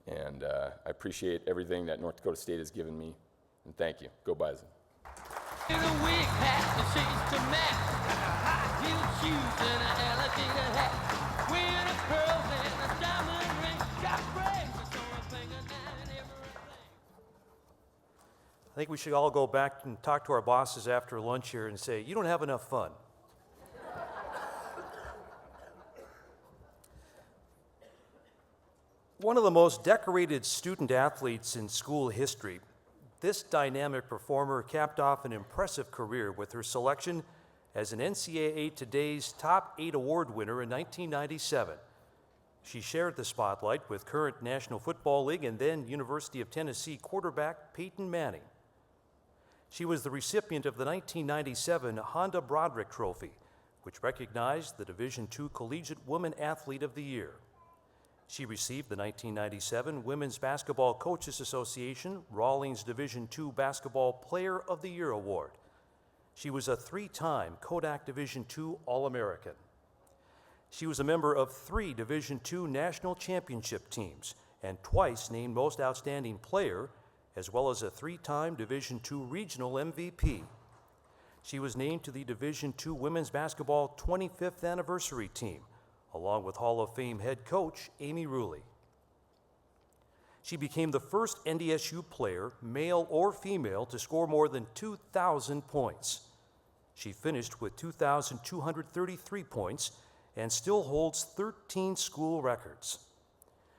and I appreciate everything that North Dakota State has given me, and thank you. Go Bison. In a wig hat and shades to match, high-heeled shoes and an alligator hat, wearing a pearl and a diamond ring, got bracelets on her finger now and everything. I think we should all go back and talk to our bosses after lunch here and say, you don't have enough fun. One of the most decorated student athletes in school history, this dynamic performer capped off an impressive career with her selection as an NCAA Today's Top 8 award winner in 1997. She shared the spotlight with current National Football League and then University of Tennessee quarterback Peyton Manning. She was the recipient of the 1997 Honda Broderick Trophy, which recognized the Division II Collegiate Woman Athlete of the Year. She received the 1997 Women's Basketball Coaches Association Rawlings Division II Basketball Player of the Year Award. She was a 3-time Kodak Division II All-American. She was a member of 3 Division II National Championship teams and twice named Most Outstanding Player, as well as a 3-time Division II Regional MVP. She was named to the Division II Women's Basketball 25th Anniversary Team, along with Hall of Fame head coach Amy Ruley. She became the first NDSU player, male or female, to score more than 2,000 points. She finished with 2,233 points and still holds 13 school records.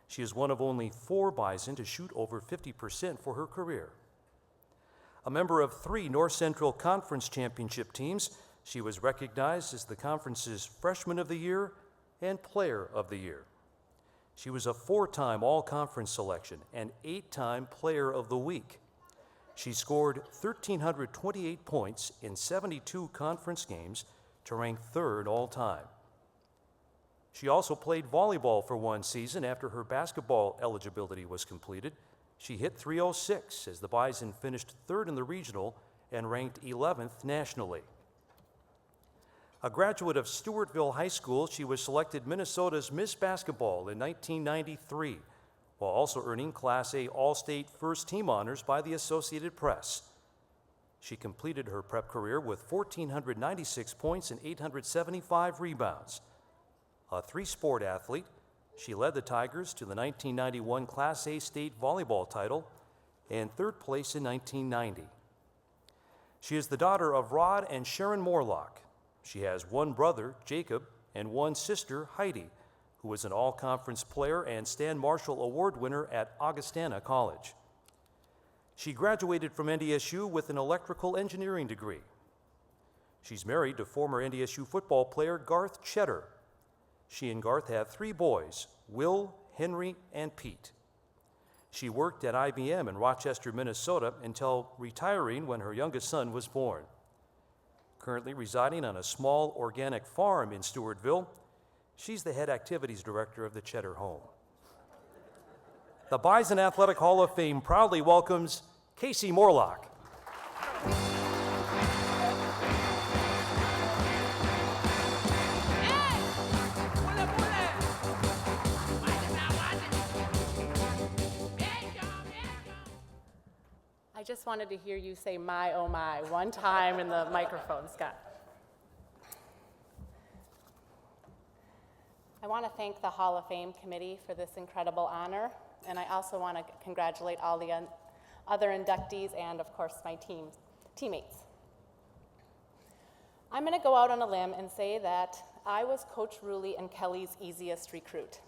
She is one of only 4 Bison to shoot over 50% for her career. A member of 3 North Central Conference championship teams, she was recognized as the conference's Freshman of the Year and Player of the Year. She was a 4-time All-Conference selection and 8-time Player of the Week. She scored 1,328 points in 72 conference games to rank 3rd all-time. She also played volleyball for 1 season after her basketball eligibility was completed. She hit .306 as the Bison finished 3rd in the regional and ranked 11th nationally. A graduate of Stewartville High School, she was selected Minnesota's Miss Basketball in 1993, while also earning Class A All-State First Team honors by the Associated Press. She completed her prep career with 1,496 points and 875 rebounds. A 3-sport athlete, she led the Tigers to the 1991 Class A State Volleyball title and 3rd place in 1990. She is the daughter of Rod and Sharon Morlock. She has 1 brother, Jacob, and 1 sister, Heidi, who is an all-conference player and Stan Marshall Award winner at Augustana College. She graduated from NDSU with an electrical engineering degree. She's married to former NDSU football player Garth Cheddar. She and Garth have 3 boys, Will, Henry, and Pete. She worked at IBM in Rochester, Minnesota until retiring when her youngest son was born. Currently residing on a small organic farm in Stewartville, she's the head activities director of the Cheddar Home. The Bison Athletic Hall of Fame proudly welcomes Kasey Morlock. I just wanted to hear you say my, oh my, one time in the microphone, Scott. I want to thank the Hall of Fame committee for this incredible honor, and I also want to congratulate all the other inductees and, of course, my teammates. I'm going to go out on a limb and say that I was Coach Ruley and Kelly's easiest recruit.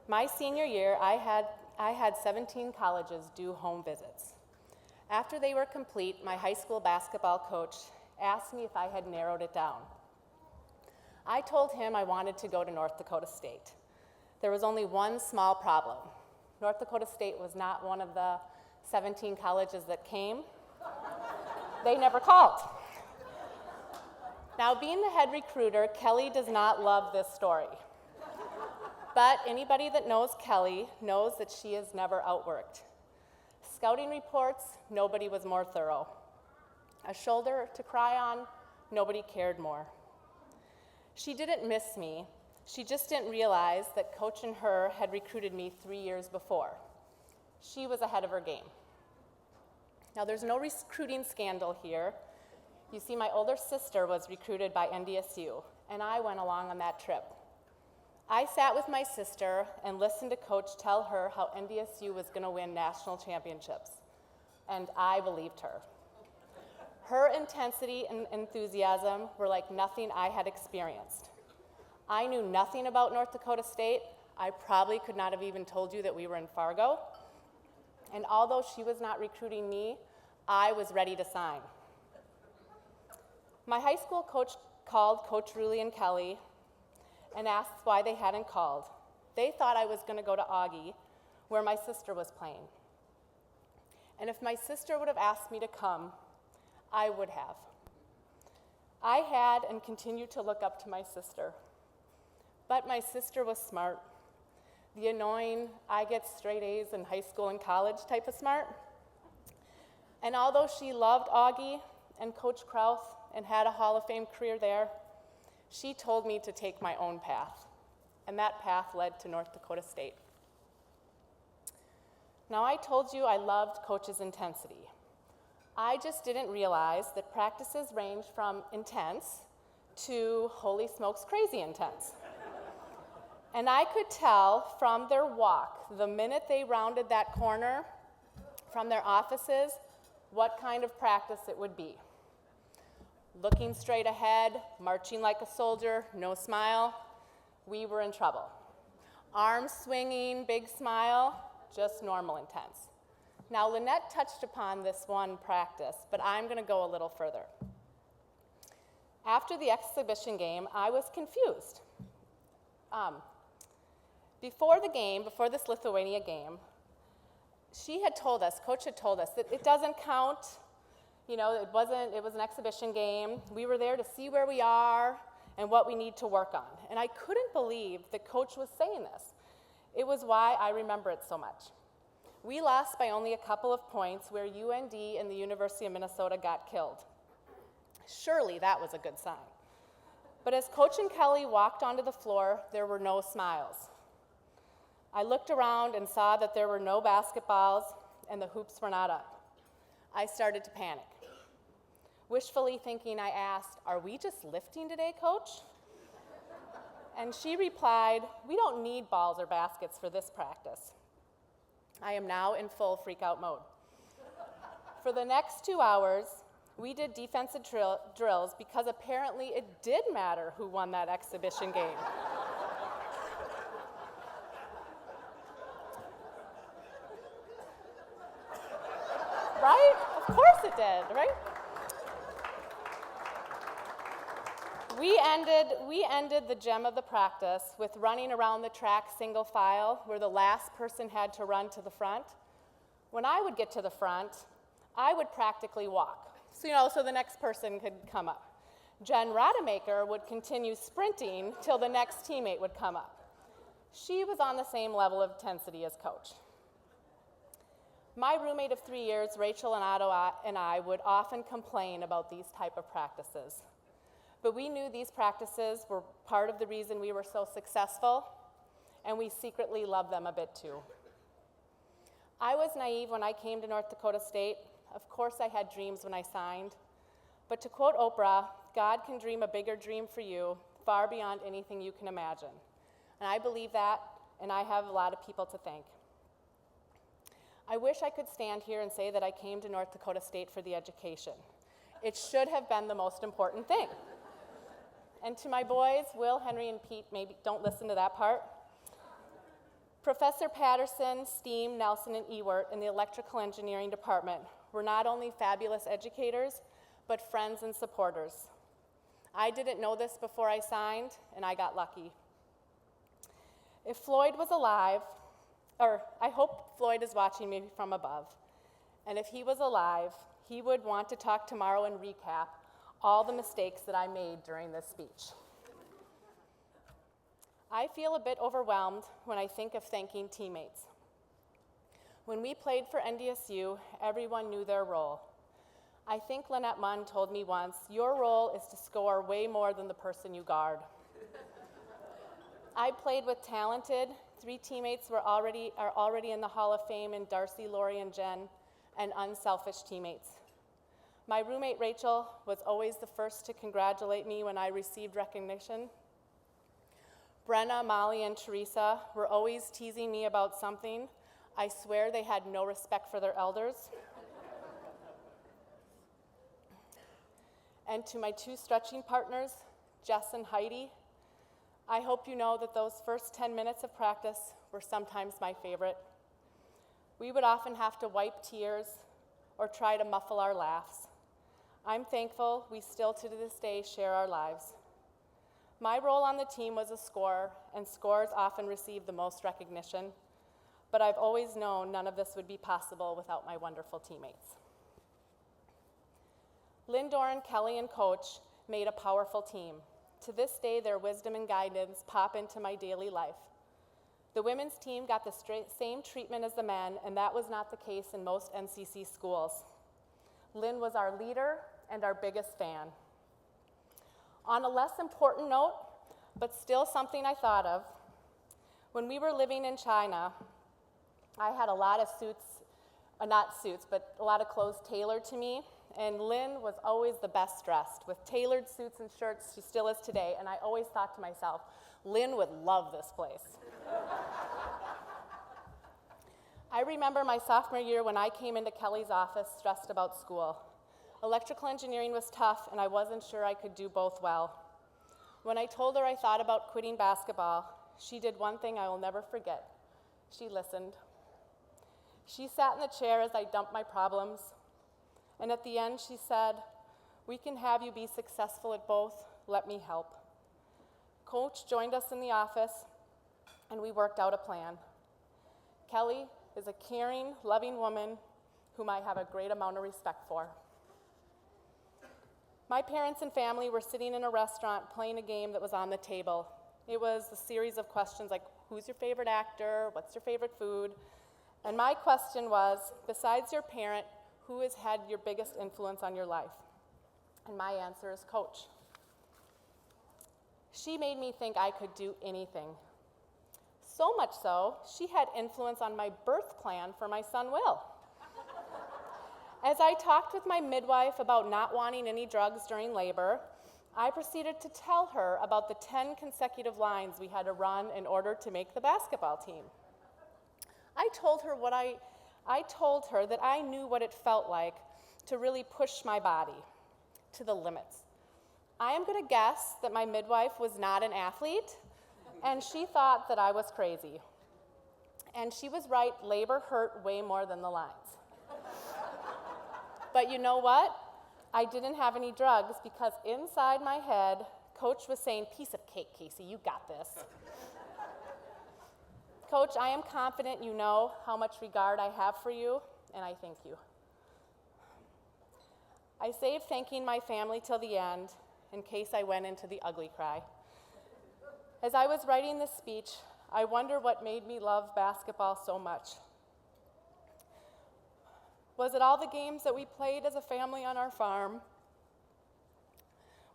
My senior year, I had 17 colleges do home visits. After they were complete, my high school basketball coach asked me if I had narrowed it down. I told him I wanted to go to North Dakota State. There was only one small problem. North Dakota State was not one of the 17 colleges that came. They never called. Now, being the head recruiter, Kelly does not love this story. But anybody that knows Kelly knows that she is never outworked. Scouting reports, nobody was more thorough. A shoulder to cry on, nobody cared more. She didn't miss me. She just didn't realize that Coach and her had recruited me 3 years before. She was ahead of her game. Now, there's no recruiting scandal here. You see, my older sister was recruited by NDSU, and I went along on that trip. I sat with my sister and listened to Coach tell her how NDSU was going to win national championships, and I believed her. Her intensity and enthusiasm were like nothing I had experienced. I knew nothing about North Dakota State. I probably could not have even told you that we were in Fargo. And although she was not recruiting me, I was ready to sign. My high school coach called Coach Ruley and Kelly and asked why they hadn't called. They thought I was going to go to Augie, where my sister was playing. And if my sister would have asked me to come, I would have. I had and continue to look up to my sister. But my sister was smart. The annoying, I get straight A's in high school and college type of smart. And although she loved Augie and Coach Krauth and had a Hall of Fame career there, she told me to take my own path. And that path led to North Dakota State. Now, I told you I loved Coach's intensity. I just didn't realize that practices range from intense to holy smokes crazy intense. And I could tell from their walk, the minute they rounded that corner from their offices, what kind of practice it would be. Looking straight ahead, marching like a soldier, no smile, we were in trouble. Arms swinging, big smile, just normal intense. Now, Lynette touched upon this one practice, but I'm going to go a little further. After the exhibition game, I was confused. Before the game, before this Lithuania game, Coach had told us that it doesn't count. You know, it was an exhibition game. We were there to see where we are and what we need to work on. And I couldn't believe that Coach was saying this. It was why I remember it so much. We lost by only a couple of points where UND and the University of Minnesota got killed. Surely that was a good sign. But as Coach and Kelly walked onto the floor, there were no smiles. I looked around and saw that there were no basketballs and the hoops were not up. I started to panic. Wishfully thinking, I asked, "Are we just lifting today, Coach?" And she replied, "We don't need balls or baskets for this practice." I am now in full freak-out mode. For the next 2 hours, we did defensive drills because apparently it did matter who won that exhibition game. Right? Of course it did, right? We ended the gem of the practice with running around the track single file where the last person had to run to the front. When I would get to the front, I would practically walk, so the next person could come up. Jen Rademacher would continue sprinting till the next teammate would come up. She was on the same level of intensity as Coach. My roommate of 3 years, Rachel and Otto and I would often complain about these type of practices. But we knew these practices were part of the reason we were so successful, and we secretly loved them a bit too. I was naive when I came to North Dakota State. Of course I had dreams when I signed. But to quote Oprah, God can dream a bigger dream for you, far beyond anything you can imagine. And I believe that, and I have a lot of people to thank. I wish I could stand here and say that I came to North Dakota State for the education. It should have been the most important thing. And to my boys, Will, Henry, and Pete, maybe don't listen to that part. Professor Patterson, Steam, Nelson, and Ewert in the electrical engineering department were not only fabulous educators, but friends and supporters. I didn't know this before I signed, and I got lucky. If Floyd was alive, or I hope Floyd is watching me from above, and if he was alive, he would want to talk tomorrow and recap all the mistakes that I made during this speech. I feel a bit overwhelmed when I think of thanking teammates. When we played for NDSU, everyone knew their role. I think Lynette Munn told me once, your role is to score way more than the person you guard. I played with talented, 3 teammates are already in the Hall of Fame in Darcy, Lori, and Jen, and unselfish teammates. My roommate Rachel was always the first to congratulate me when I received recognition. Brenna, Molly, and Teresa were always teasing me about something. I swear they had no respect for their elders. And to my 2 stretching partners, Jess and Heidi, I hope you know that those first 10 minutes of practice were sometimes my favorite. We would often have to wipe tears or try to muffle our laughs. I'm thankful we still to this day share our lives. My role on the team was a scorer, and scorers often receive the most recognition, but I've always known none of this would be possible without my wonderful teammates. Lynn, Doran, Kelly, and Coach made a powerful team. To this day, their wisdom and guidance pop into my daily life. The women's team got the same treatment as the men, and that was not the case in most NCC schools. Lynn was our leader and our biggest fan. On a less important note, but still something I thought of, when we were living in China, I had a lot of but a lot of clothes tailored to me, and Lynn was always the best dressed, with tailored suits and shirts. She still is today, and I always thought to myself, Lynn would love this place. I remember my sophomore year when I came into Kelly's office stressed about school. Electrical engineering was tough, and I wasn't sure I could do both well. When I told her I thought about quitting basketball, she did one thing I will never forget. She listened. She sat in the chair as I dumped my problems, and at the end she said, "We can have you be successful at both. Let me help." Coach joined us in the office, and we worked out a plan. Kelly is a caring, loving woman whom I have a great amount of respect for. My parents and family were sitting in a restaurant playing a game that was on the table. It was a series of questions like, who's your favorite actor? What's your favorite food? And my question was, besides your parent, who has had your biggest influence on your life? And my answer is Coach. She made me think I could do anything. So much so, she had influence on my birth plan for my son, Will. As I talked with my midwife about not wanting any drugs during labor, I proceeded to tell her about the 10 consecutive lines we had to run in order to make the basketball team. I told her that I knew what it felt like to really push my body to the limits. I am going to guess that my midwife was not an athlete, and she thought that I was crazy. And she was right, labor hurt way more than the lines. But you know what? I didn't have any drugs because inside my head, Coach was saying, "Piece of cake, Kasey, you got this." Coach, I am confident you know how much regard I have for you, and I thank you. I saved thanking my family till the end, in case I went into the ugly cry. As I was writing this speech, I wonder what made me love basketball so much. Was it all the games that we played as a family on our farm?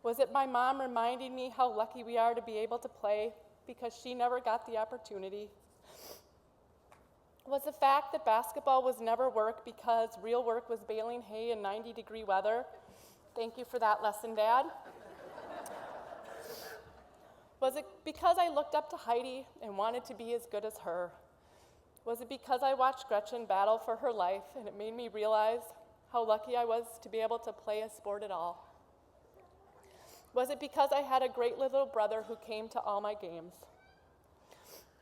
Was it my mom reminding me how lucky we are to be able to play because she never got the opportunity? Was the fact that basketball was never work because real work was baling hay in 90-degree weather? Thank you for that lesson, Dad. Was it because I looked up to Heidi and wanted to be as good as her? Was it because I watched Gretchen battle for her life and it made me realize how lucky I was to be able to play a sport at all? Was it because I had a great little brother who came to all my games?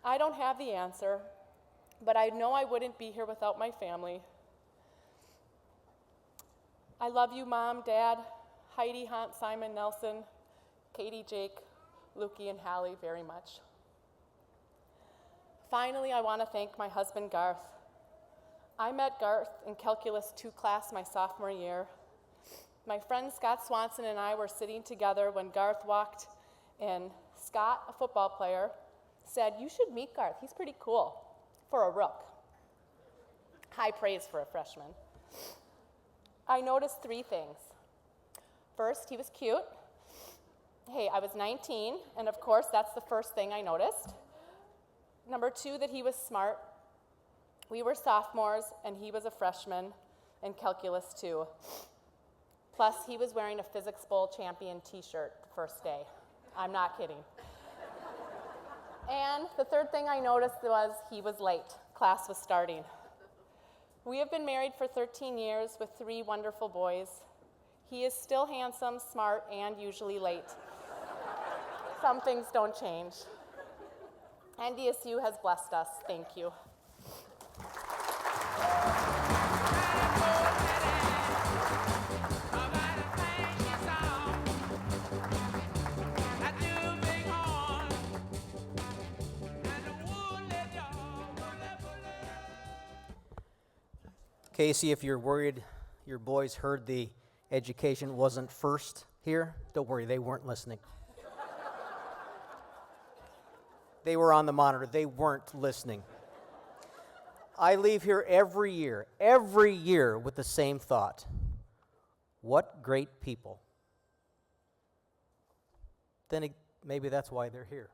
I don't have the answer, but I know I wouldn't be here without my family. I love you, Mom, Dad, Heidi, Hunt, Simon, Nelson, Katie, Jake, Lukey, and Hallie very much. Finally, I want to thank my husband, Garth. I met Garth in Calculus 2 class my sophomore year. My friend Scott Swanson and I were sitting together when Garth walked in. Scott, a football player, said, "You should meet Garth. He's pretty cool for a rook." High praise for a freshman. I noticed 3 things. First, he was cute. Hey, I was 19, and of course, that's the first thing I noticed. Number 2, that he was smart. We were sophomores, and he was a freshman in Calculus 2. Plus, he was wearing a Physics Bowl champion t-shirt the first day. I'm not kidding. And the third thing I noticed was he was late. Class was starting. We have been married for 13 years with 3 wonderful boys. He is still handsome, smart, and usually late. Some things don't change. NDSU has blessed us. Thank you. Kasey, if you're worried your boys heard the education wasn't first here, don't worry, they weren't listening. They were on the monitor. They weren't listening. I leave here every year with the same thought. What great people. Then maybe that's why they're here,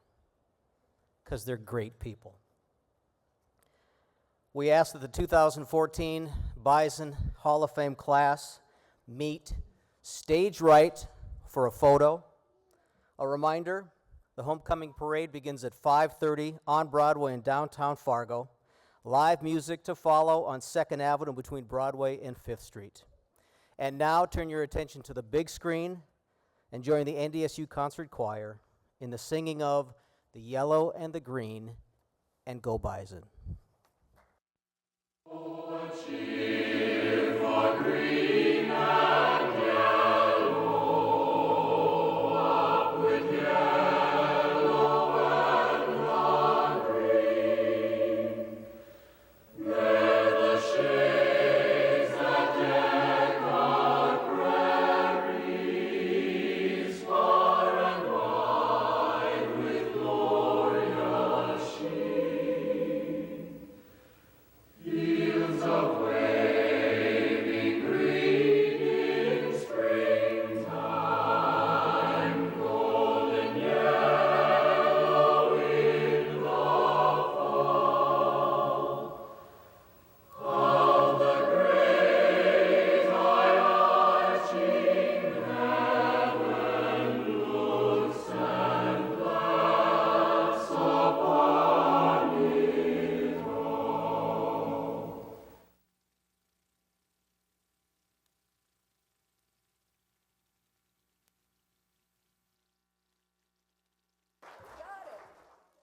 because they're great people. We ask that the 2014 Bison Hall of Fame class meet stage right for a photo. A reminder, the homecoming parade begins at 5:30 on Broadway in downtown Fargo. Live music to follow on 2nd Avenue between Broadway and 5th Street. And now turn your attention to the big screen and join the NDSU Concert Choir in the singing of The Yellow and the Green and Go Bison.